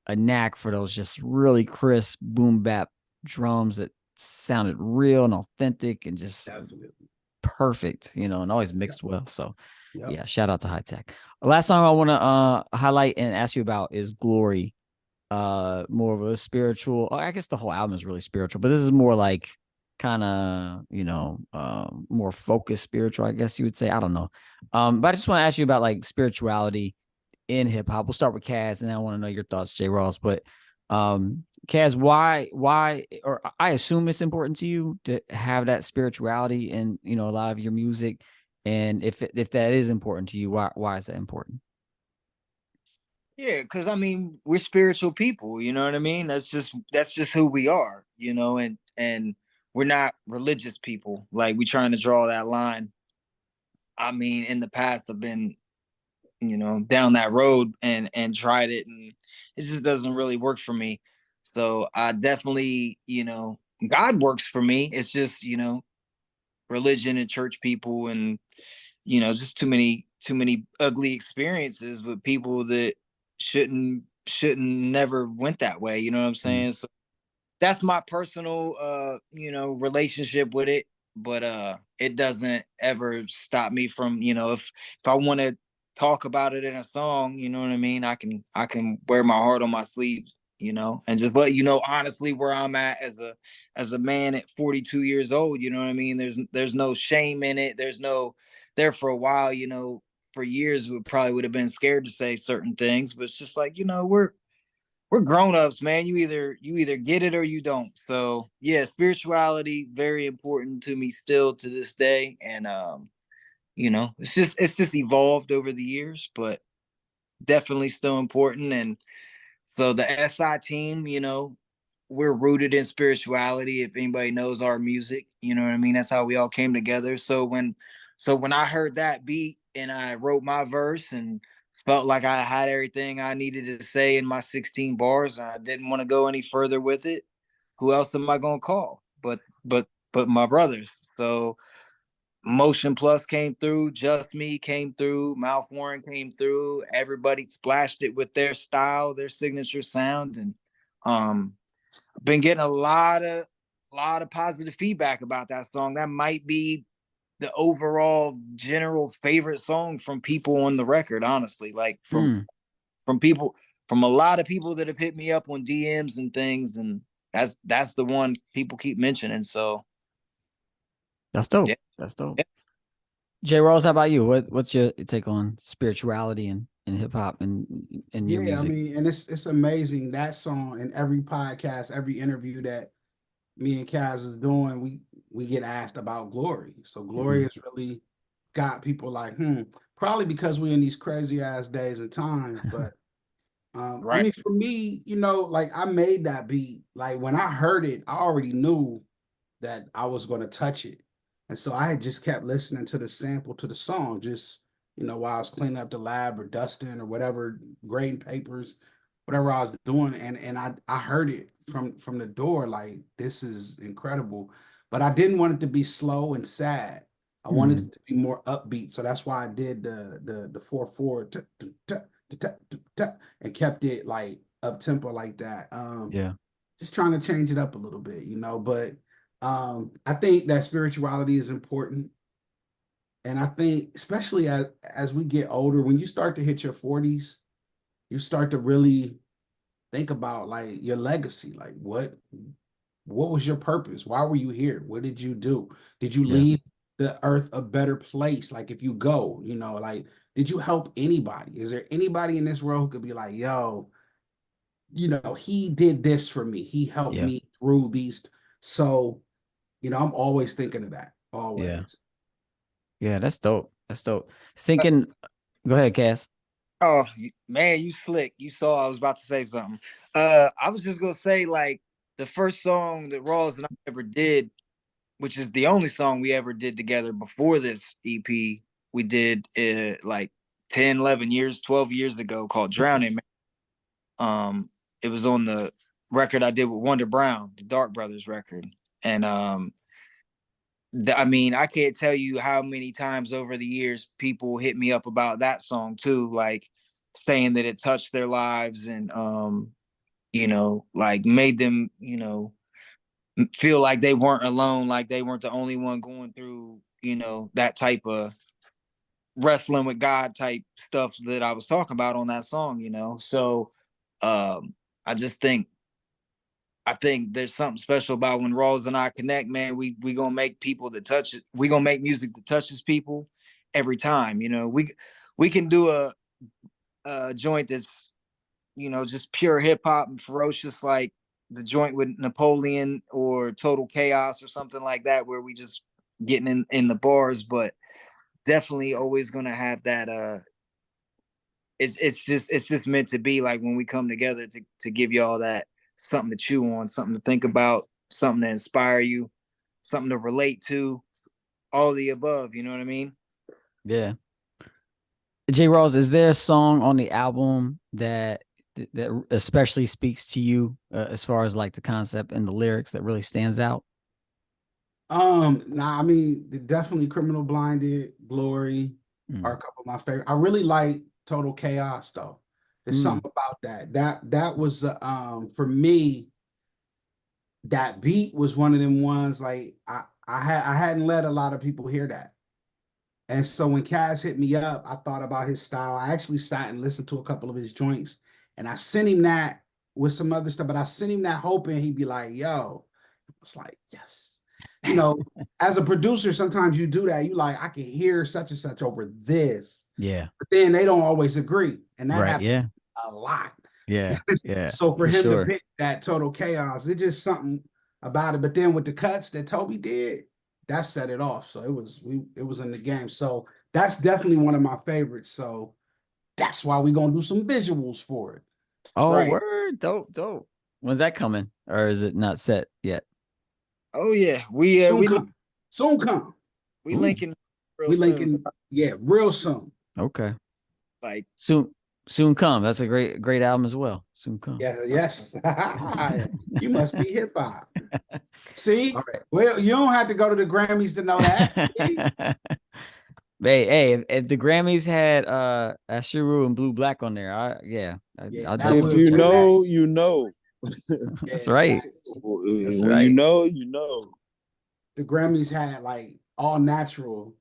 a knack for those just really crisp boom bap drums that sounded real and authentic and just perfect, you know, and always mixed well. So yeah, shout out to Hi-Tech. Last song I want to highlight and ask you about is Glory. More of a spiritual, I guess the whole album is really spiritual, but this is more like kind of, you know, more focused spiritual, I guess you would say. I don't know. But I just want to ask you about like spirituality in hip hop. We'll start with Cas, and then I want to know your thoughts, J. Rawls. But Cas, why, or I assume it's important to you to have that spirituality in, you know, a lot of your music. And if that is important to you, why is that important? Yeah, because I mean, we're spiritual people, you know what I mean? That's just who we are, you know, and we're not religious people. Like, we trying to draw that line. I mean, in the past I've been, you know, down that road and tried it, and it just doesn't really work for me. So I definitely, you know, God works for me. It's just, you know, religion and church people, and you know, just too many ugly experiences with people that shouldn't never went that way, you know what I'm saying? So that's my personal you know, relationship with it. But it doesn't ever stop me from, you know, if I want to talk about it in a song, you know what I mean, I can wear my heart on my sleeve, you know, and just let you know honestly where I'm at as a man at 42 years old, you know what I mean? There's no shame in it. There's no, there for a while, you know, for years we probably would have been scared to say certain things, but it's just like, you know, we're grown-ups, man. You either get it or you don't. So yeah, spirituality very important to me still to this day. And you know, it's just evolved over the years, but definitely still important. And so the SI team, you know, we're rooted in spirituality. If anybody knows our music, you know what I mean? That's how we all came together. So when I heard that beat and I wrote my verse and felt like I had everything I needed to say in my 16 bars, and I didn't want to go any further with it, who else am I gonna call? But my brothers. So Motion Plus came through, Just Me came through, Mouth Warren came through. Everybody splashed it with their style, their signature sound, and um, been getting a lot of positive feedback about that song. That might be the overall general favorite song from people on the record, honestly. Like from people, from a lot of people that have hit me up on DMs and things, and that's the one people keep mentioning. So That's dope. yeah. That's dope. J. Rose, how about you? What's your take on spirituality and hip hop and your Yeah, I music? mean, and it's amazing that song in every podcast, every interview that me and Kaz is doing, we get asked about glory. So glory has really got people like, probably because we're in these crazy ass days and times. But I Right. mean, for me, you know, like I made that beat. Like when I heard it, I already knew that I was going to touch it. And so I had just kept listening to the sample to the song, just, you know, while I was cleaning up the lab or dusting or whatever, grading papers, whatever I was doing. And I heard it from the door, like, this is incredible. But I didn't want it to be slow and sad. I wanted it to be more upbeat. So that's why I did the 4/4 and kept it like up tempo like that. Yeah. Just trying to change it up a little bit, you know, but I think that spirituality is important. And I think especially as we get older, when you start to hit your 40s, you start to really think about like your legacy. Like what was your purpose? Why were you here? What did you do? Did you Yeah. leave the earth a better place? Like if you go, you know, like did you help anybody? Is there anybody in this world who could be like, yo, you know, he did this for me. He helped Yeah. me through these. So, you know, I'm always thinking of that. Yeah. Always. Yeah. That's dope. That's dope. Thinking, go ahead, Cass. Oh man, you slick. You saw I was about to say something. I was just gonna say, like, the first song that Rawls and I ever did, which is the only song we ever did together before this EP, we did like 10, 11 years, 12 years ago, called Drowning Man. It was on the record I did with Wonder Brown, the Dark Brothers record. And I mean, I can't tell you how many times over the years people hit me up about that song too, like saying that it touched their lives and you know, like made them, you know, feel like they weren't alone, like they weren't the only one going through, you know, that type of wrestling with God type stuff that I was talking about on that song, you know. So I just think I think there's something special about when Rawls and I connect, man. We gonna make people that touch it. We gonna make music that touches people every time. You know, we can do a joint that's, you know, just pure hip hop and ferocious, like the joint with Napoleon or Total Chaos or something like that, where we just getting in the bars. But definitely always gonna have that. It's just meant to be like when we come together to give y'all that something to chew on, something to think about, something to inspire you, something to relate to, all the above. You know what I mean? Yeah. J. Rawls, is there a song on the album that especially speaks to you as far as like the concept and the lyrics that really stands out? Nah, I mean, definitely Criminal Blinded, Glory are a couple of my favorite. I really like Total Chaos though. There's something about that. That was for me, that beat was one of them ones like I hadn't let a lot of people hear that. And so when Cas hit me up, I thought about his style. I actually sat and listened to a couple of his joints, and I sent him that with some other stuff, but I sent him that hoping he'd be like, yo, it's like, yes. You know, as a producer, sometimes you do that. You like, I can hear such and such over this. Yeah. But then they don't always agree. And that happens Yeah. a lot. Yeah. Yeah. So for him sure. to pick that Total Chaos, it's just something about it. But then with the cuts that Toby did, that set it off. So it was in the game. So that's definitely one of my favorites. So that's why we're gonna do some visuals for it. Oh, right. Word. Dope. When's that coming? Or is it not set yet? Oh yeah. Soon come. We linking real soon. Okay. Like soon come. That's a great album as well. Soon come. Yeah, yes. You must be hip hop. See? Right. Well, you don't have to go to the Grammys to know that. Hey, if the Grammys had Ashiru and Blue Black on there, if you know, you know. That's right. That's right. You know. The Grammys had like All Natural,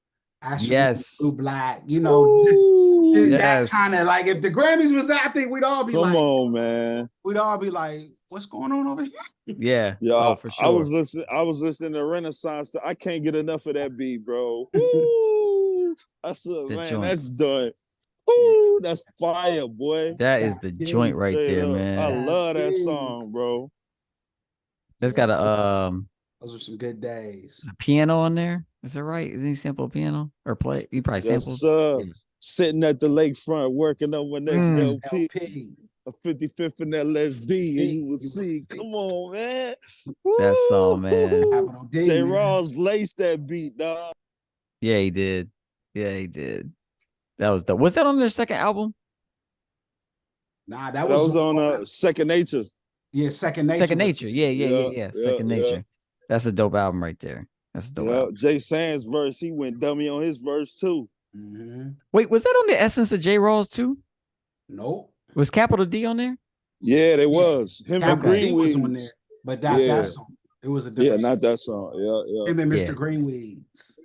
Ashiru, yes, Blue Black, you know, that kind of like if the Grammys was that, I think we'd all be Come on, man. We'd all be like, what's going on over here? Yeah. Oh, for sure. I was listening to Renaissance. I can't get enough of that beat, bro. Woo! I said, man, that's done. Woo! That's fire, boy. That is the joint right there, man. I love that song, bro. That's got those are some good days. A piano on there. Is that right? Is he sample piano or play? He probably samples. Sitting at the lakefront working on my next LP. A 55th in LSD, and you will see. Come on, man. That song, man. J. Rawls laced that beat, dog. Yeah, he did. That was dope. Was that on their second album? Nah, that was on Second Nature. Yeah, Second Nature. Second Nature. Yeah. Second Nature. That's a dope album right there. That's a dope album. Jay Sands' verse, he went dummy on his verse too. Mm-hmm. Wait, was that on the Essence of J. Rawls too? Nope. Was Capital D on there? Yeah, there was. Him and Greenweed was on there, but that song. It was a different not that song. Yeah. Him and Mr. Greenweed.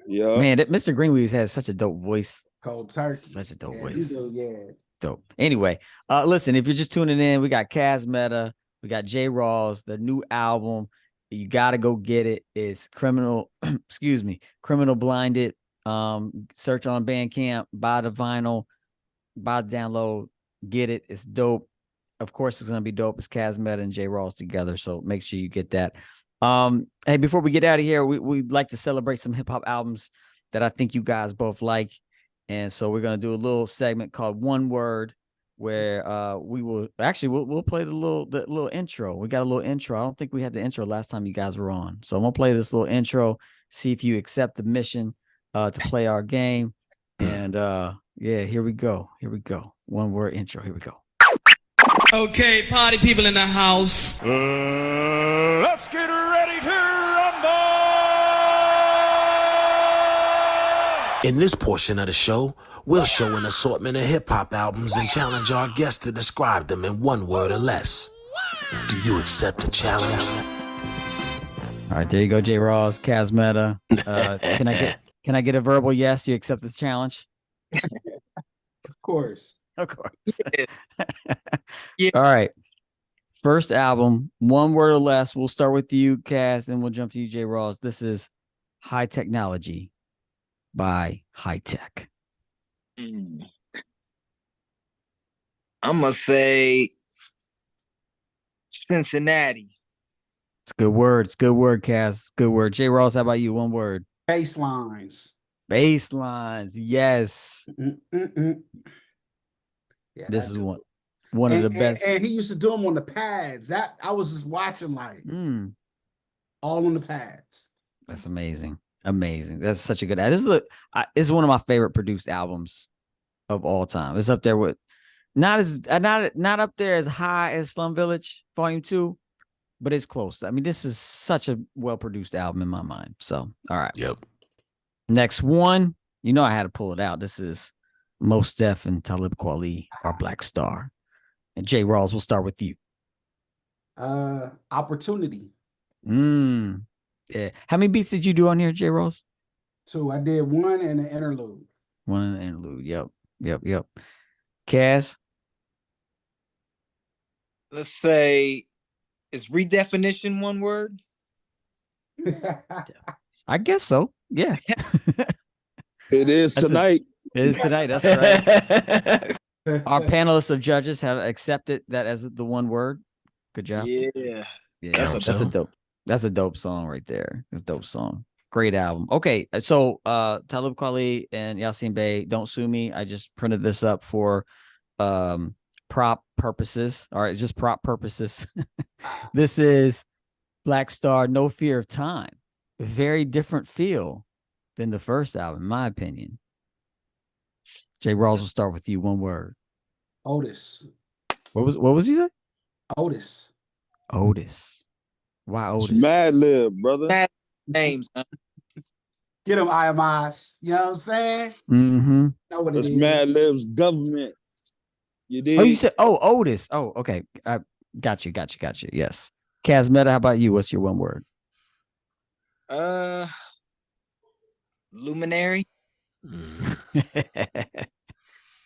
Yeah. Man, Mr. Greenweed has such a dope voice. Cold Turkey. Such a dope voice. Yeah. Dope. Anyway, listen, if you're just tuning in, we got Cas Metah, we got J. Rawls, the new album. You gotta go get it. It's Criminal Blinded. Search on Bandcamp, buy the vinyl, buy the download, get it. It's dope. Of course, it's gonna be dope. It's Cas Metah and J. Rawls together, so make sure you get that. Hey, before we get out of here, we'd like to celebrate some hip hop albums that I think you guys both like, and so we're gonna do a little segment called One Word, where we'll play the little intro. We got a little intro. I don't think we had the intro last time you guys were on, so I'm gonna play this little intro. See if you accept the mission to play our game, and here we go. One word intro. Here we go. Okay, party people in the house. Let's get ready to rumble! In this portion of the show, we'll show an assortment of hip-hop albums and challenge our guests to describe them in one word or less. Do you accept the challenge? All right, there you go, J. Rawls, Cas Metah. Can I get a verbal yes? You accept this challenge? Of course. Yeah. All right. First album, one word or less. We'll start with you, Cas, and we'll jump to you, J. Rawls. This is High Technology by High Tech. I'm gonna say Cincinnati. It's a good word. It's a good word, Cas. Good word. J. Rawls, how about you? One word. Baselines. Bass lines, yes. Yeah, This that is dude. one of the best. And he used to do them on the pads. That I was just watching like all on the pads. That's amazing. Amazing. That's such a good. This is it's one of my favorite produced albums of all time. It's up there with not up there as high as Slum Village Volume 2, but it's close. I mean, this is such a well-produced album in my mind. So, all right. Yep. Next one, I had to pull it out. This is Mos Def and Talib Kweli, our Black Star. And J. Rawls, we'll start with you. Opportunity. Yeah. How many beats did you do on here, J. Rawls? 2. I did 1 and an interlude. 1 and an interlude. Yep. Cas? Let's say, is redefinition one word? I guess so. Yeah. It is tonight. It is tonight. That's right. Our panelists of judges have accepted that as the one word. Good job. Yeah. That's a dope song right there. It's a dope song. Great album. Okay, so Talib Kweli and Yasin Bey, Don't Sue Me. I just printed this up for prop purposes. All right, just prop purposes. This is Black Star, No Fear of Time. Very different feel than the first album, in my opinion. Jay Rawls, will start with you. One word. Otis. What was you say? Otis. Why Otis? Mad Lib, brother. Mad names. Get him, iomos. You know what I'm saying? Mm-hmm. Know what That's it is. Mad Lib's government. You did. Oh, you said, Otis. Oh, okay. I got you. Yes. Cas Metah, how about you? What's your one word? Luminary.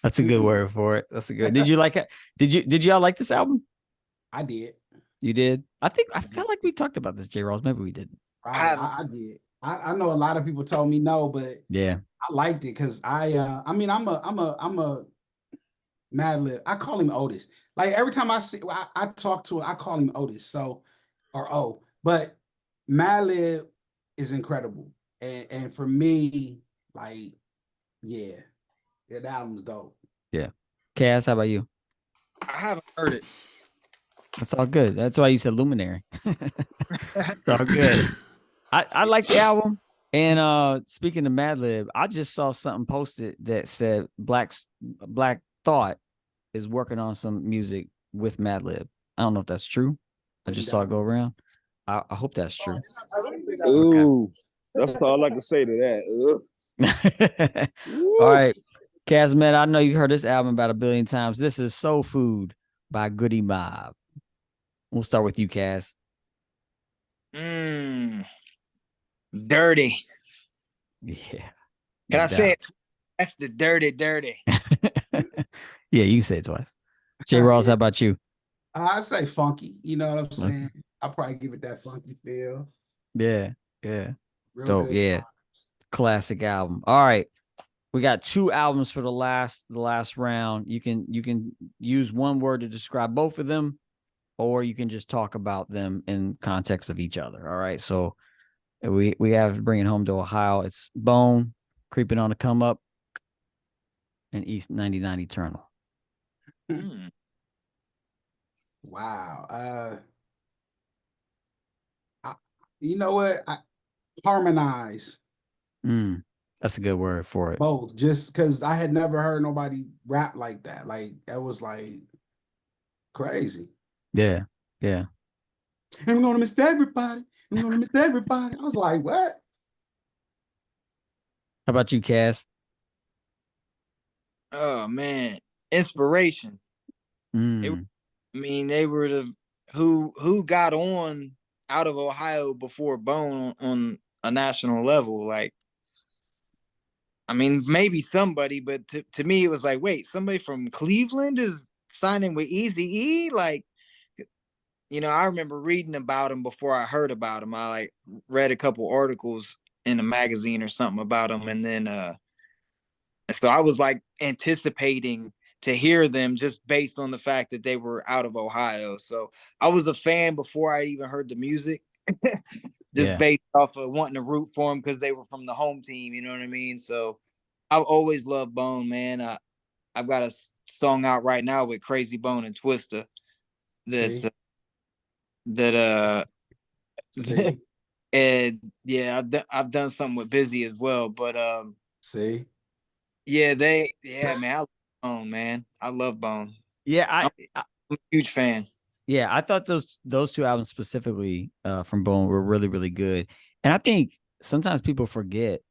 That's a good word for it. That's a good. Did you like it? Did y'all like this album? I did. You did? I felt like we talked about this, J. Rawls. Maybe we didn't. I did. I know a lot of people told me no, but yeah, I liked it because I'm a Mad Lib. I call him Otis. Like every time I talk to him, I call him Otis. So or O. But Mad Lib is incredible. And for me, like, yeah, that album's dope. Yeah. Cas, how about you? I haven't heard it. That's all good. That's why you said Luminary. It's all good. I like the album. And speaking of Madlib, I just saw something posted that said Black Thought is working on some music with Madlib. I don't know if that's true. I just saw it go around. I hope that's true. Ooh, okay. That's all I can say to that. All right. Cas Metah, I know you heard this album about 1 billion times. This is Soul Food by Goody Mob. We'll start with you, Cas. Dirty. Yeah. Can I say it? That's the dirty. Yeah, you can say it twice. J. Rawls, how about you? I say funky. You know what I'm saying? I'll probably give it that funky feel. Yeah. Real dope. Yeah. Vibes. Classic album. All right. We got 2 albums for the last round. You can use one word to describe both of them, or you can just talk about them in context of each other. All right. So we have Bringing Home to Ohio. It's Bone, Creeping on the Come Up, and East 99 Eternal. Wow. You know what? Harmonize. That's a good word for it. Both, just because I had never heard nobody rap like that. Like that was like crazy. Yeah. I'm gonna miss everybody. I was like, what? How about you, Cas? Oh man, inspiration. They were the who got on out of Ohio before Bone on a national level. Like, I mean, maybe somebody, but to me, it was like, wait, somebody from Cleveland is signing with Eazy-E? Like, I remember reading about him before I heard about him. I read a couple articles in a magazine or something about him, and then so I was anticipating to hear them just based on the fact that they were out of Ohio. So I was a fan before I even heard the music. just based off of wanting to root for them because they were from the home team. You know what I mean? So I've always loved Bone, man. I've got a song out right now with Crazy Bone and Twista. That's and yeah, I've done something with Busy as well. But yeah, man, I love Bone, man. I love Bone. Yeah, I'm a huge fan. Yeah, I thought those two albums specifically from Bone were really, really good. And I think sometimes people forget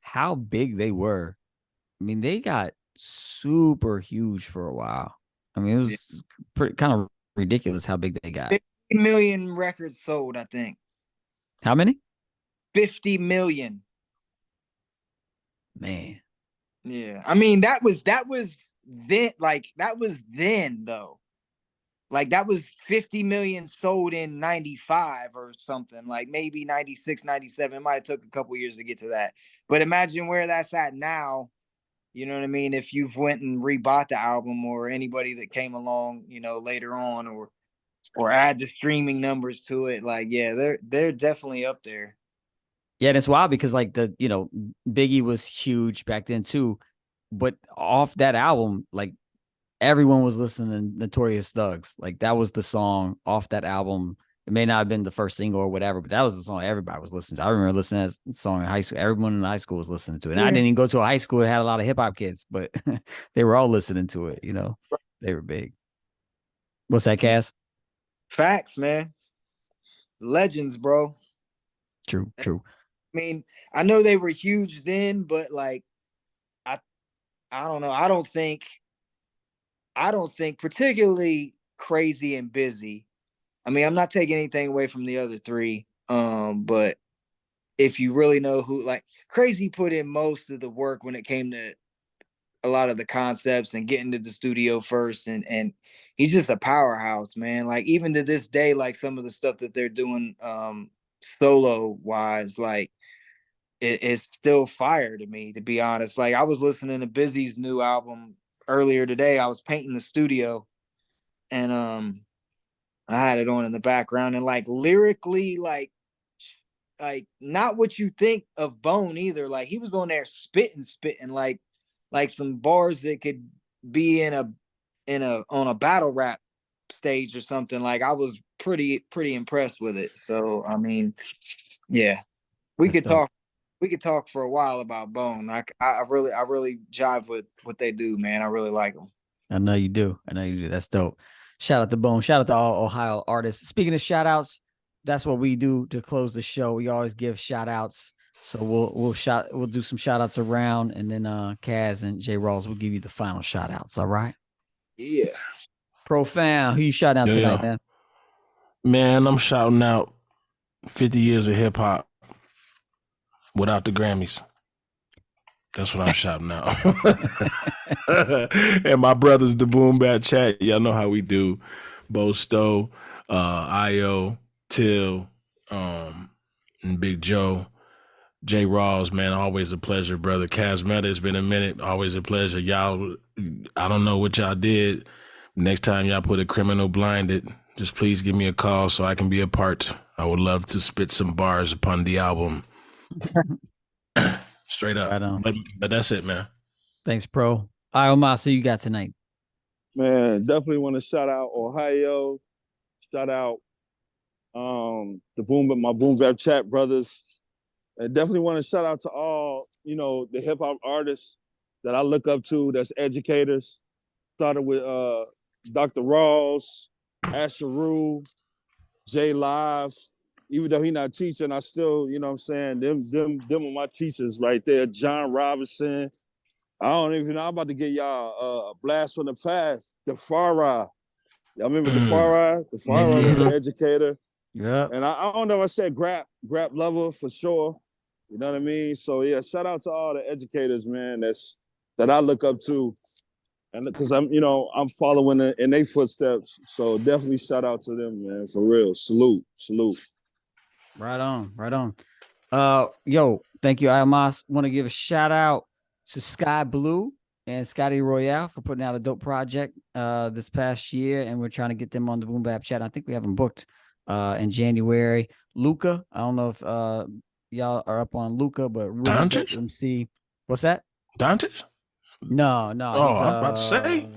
how big they were. I mean, they got super huge for a while. I mean, it was pretty kind of ridiculous how big they got. 50 million records sold, I think. How many? 50 million. Man. Yeah. I mean, that was then, like, that was then though. Like, that was 50 million sold in 95 or something, like maybe 96, 97. It might have took a couple years to get to that. But imagine where that's at now. You know what I mean? If you've went and rebought the album, or anybody that came along, you know, later on, or add the streaming numbers to it, like, yeah, they're definitely up there. Yeah, and it's wild because, like, Biggie was huge back then too, but off that album, like, everyone was listening to Notorious Thugs. Like, that was the song off that album. It may not have been the first single or whatever, but that was the song everybody was listening to. I remember listening to that song in high school. Everyone in high school was listening to it. And I didn't even go to a high school that had a lot of hip hop kids, but they were all listening to it. You know, they were big. What's that, Cas? Facts, man. Legends, bro. True. I mean, I know they were huge then, but like, I don't know. I don't think particularly Crazy and Busy. I mean, I'm not taking anything away from the other three. But if you really know who, like, Crazy put in most of the work when it came to a lot of the concepts and getting to the studio first, and he's just a powerhouse, man. Like, even to this day, like, some of the stuff that they're doing solo wise, like, it's still fire to me, to be honest. Like, I was listening to Busy's new album earlier today. I was painting the studio, and I had it on in the background, and like, lyrically, like not what you think of Bone either. Like, he was on there spitting like some bars that could be in a on a battle rap stage or something. Like, I was pretty impressed with it. So I mean, yeah, we could talk for a while about Bone. I really jive with what they do, man. I really like them. I know you do. That's dope. Shout out to Bone. Shout out to all Ohio artists. Speaking of shout outs, that's what we do to close the show. We always give shout outs. So we'll do some shout outs around, and then Cas and J Rawls will give you the final shout outs. All right. Yeah. Profound. Who you shouting out tonight, man? Man, I'm shouting out 50 years of hip hop without the Grammys. That's what I'm shouting out. And my brothers, the Boom Bap Chat, y'all know how we do. Bo Stowe, Io, Till, and Big Joe. J Rawls, man, always a pleasure, brother. Cas Metah, it's been a minute. Always a pleasure. Y'all, I don't know what y'all did. Next time y'all put a criminal blinded, just please give me a call so I can be a part. I would love to spit some bars upon the album. Straight up. Right, but that's it, man. Thanks, bro. iomos, who you got tonight? Man, definitely want to shout out Ohio. Shout out my Boom Bap Chat brothers. And definitely want to shout out to all, the hip hop artists that I look up to, that's educators. Started with Dr. Rawls, Asher Rue, J Live. Even though he's not teaching, I still, you know what I'm saying, them are my teachers right there. John Robinson. I don't even know. I'm about to get y'all a blast from the past. The Farah. Y'all remember the Farah? The Farah was an educator. Yeah. And I don't know if I said Grap Lover for sure. You know what I mean? So yeah, shout out to all the educators, man, that I look up to. And because I'm following in their footsteps. So definitely shout out to them, man, for real. Salute. Right on. Yo, thank you, iomos. Want to give a shout out to Sky Blue and Scotty Royale for putting out a dope project this past year, and we're trying to get them on the Boom Bap Chat. I think we have them booked in January. Luca. I don't know if y'all are up on Luca, but really dope Doncic? MC. What's that? Doncic? No, Oh, he's I'm about to say.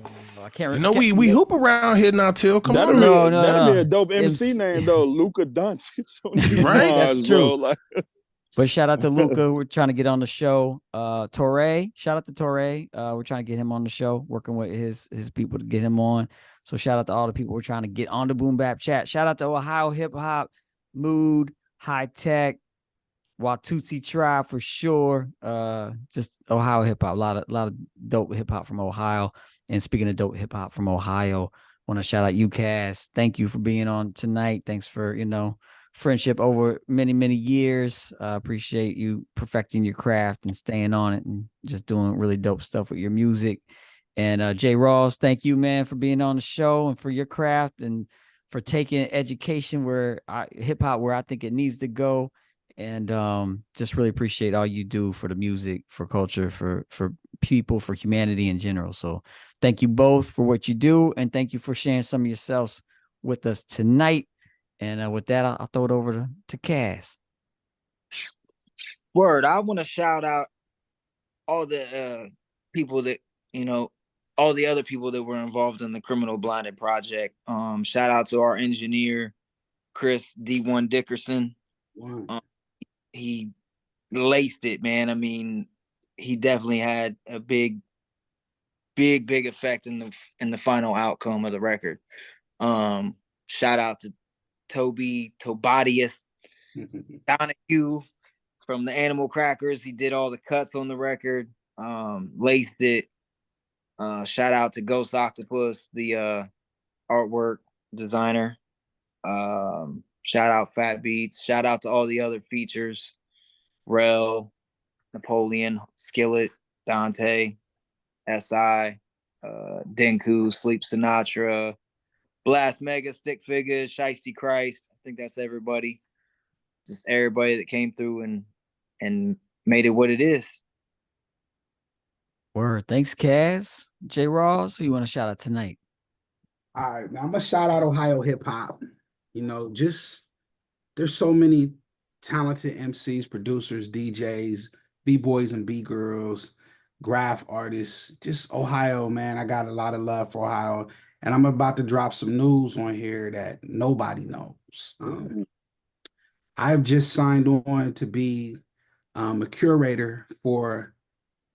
I can't You know, we hoop around here now, Till. Come That'd on. be, No, that'd be no. a dope MC name though, Luka Doncic. Right? That's true. Bro. Like, But shout out to Luca. We're trying to get on the show. Torre, shout out to Torre. We're trying to get him on the show, working with his people to get him on. So shout out to all the people we're trying to get on the Boom Bap Chat. Shout out to Ohio Hip Hop, Mood, High Tech, Watusi Tribe for sure. Just Ohio hip hop. A lot of dope hip hop from Ohio. And speaking of dope hip hop from Ohio, want to shout out UCAS. Thank you for being on tonight. Thanks for, friendship over many, many years. Appreciate you perfecting your craft and staying on it and just doing really dope stuff with your music. And Jay Rawls, thank you, man, for being on the show and for your craft and for taking education hip hop where I think it needs to go. And just really appreciate all you do for the music, for culture, for people, for humanity in general. So thank you both for what you do. And thank you for sharing some of yourselves with us tonight. And with that, I'll throw it over to Cas. Word, I want to shout out all the people that, all the other people that were involved in the Criminal Blinded Project. Shout out to our engineer, Chris D1 Dickerson. He laced it, man. I mean, he definitely had a big effect in the final outcome of the record. Shout out to Tobias Donahue from the Animal Crackers. He did all the cuts on the record, laced it. Shout out to Ghost Octopus, the artwork designer. Shout out Fat Beats. Shout out to all the other features. Rel, Napoleon, Skillet, Dante, SI, Denku, Sleep Sinatra, Blast Mega, Stick Figures, Shiesty Christ. I think that's everybody. Just everybody that came through and made it what it is. Word. Thanks, Cas. Jay Rawls, who you want to shout out tonight? All right, now I'm gonna shout out Ohio hip hop. There's so many talented MCs, producers, DJs, B-boys and B-girls, graph artists. Just Ohio, man. I got a lot of love for Ohio. And I'm about to drop some news on here that nobody knows. I've just signed on to be a curator for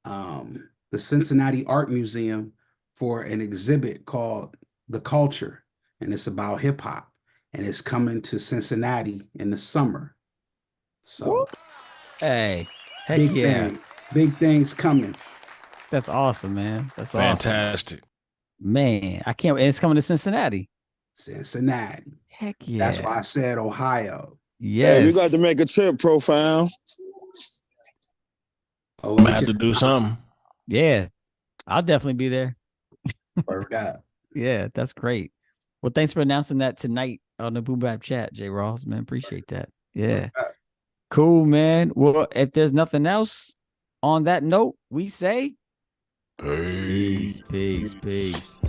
the Cincinnati Art Museum for an exhibit called The Culture, and it's about hip hop, and it's coming to Cincinnati in the summer. So, hey, heck big things coming. That's awesome, man. That's fantastic. Awesome. Man, I can't. It's coming to Cincinnati. Heck yeah. That's why I said Ohio. Yes. Hey, we got to make a trip, Profound. I'm gonna have to do something. Yeah, I'll definitely be there. Word up. Yeah, that's great. Well, thanks for announcing that tonight on the Boom Bap Chat, Jay Rawls, man. Appreciate that. Yeah. Cool, man. Well, if there's nothing else on that note, we say peace. Peace.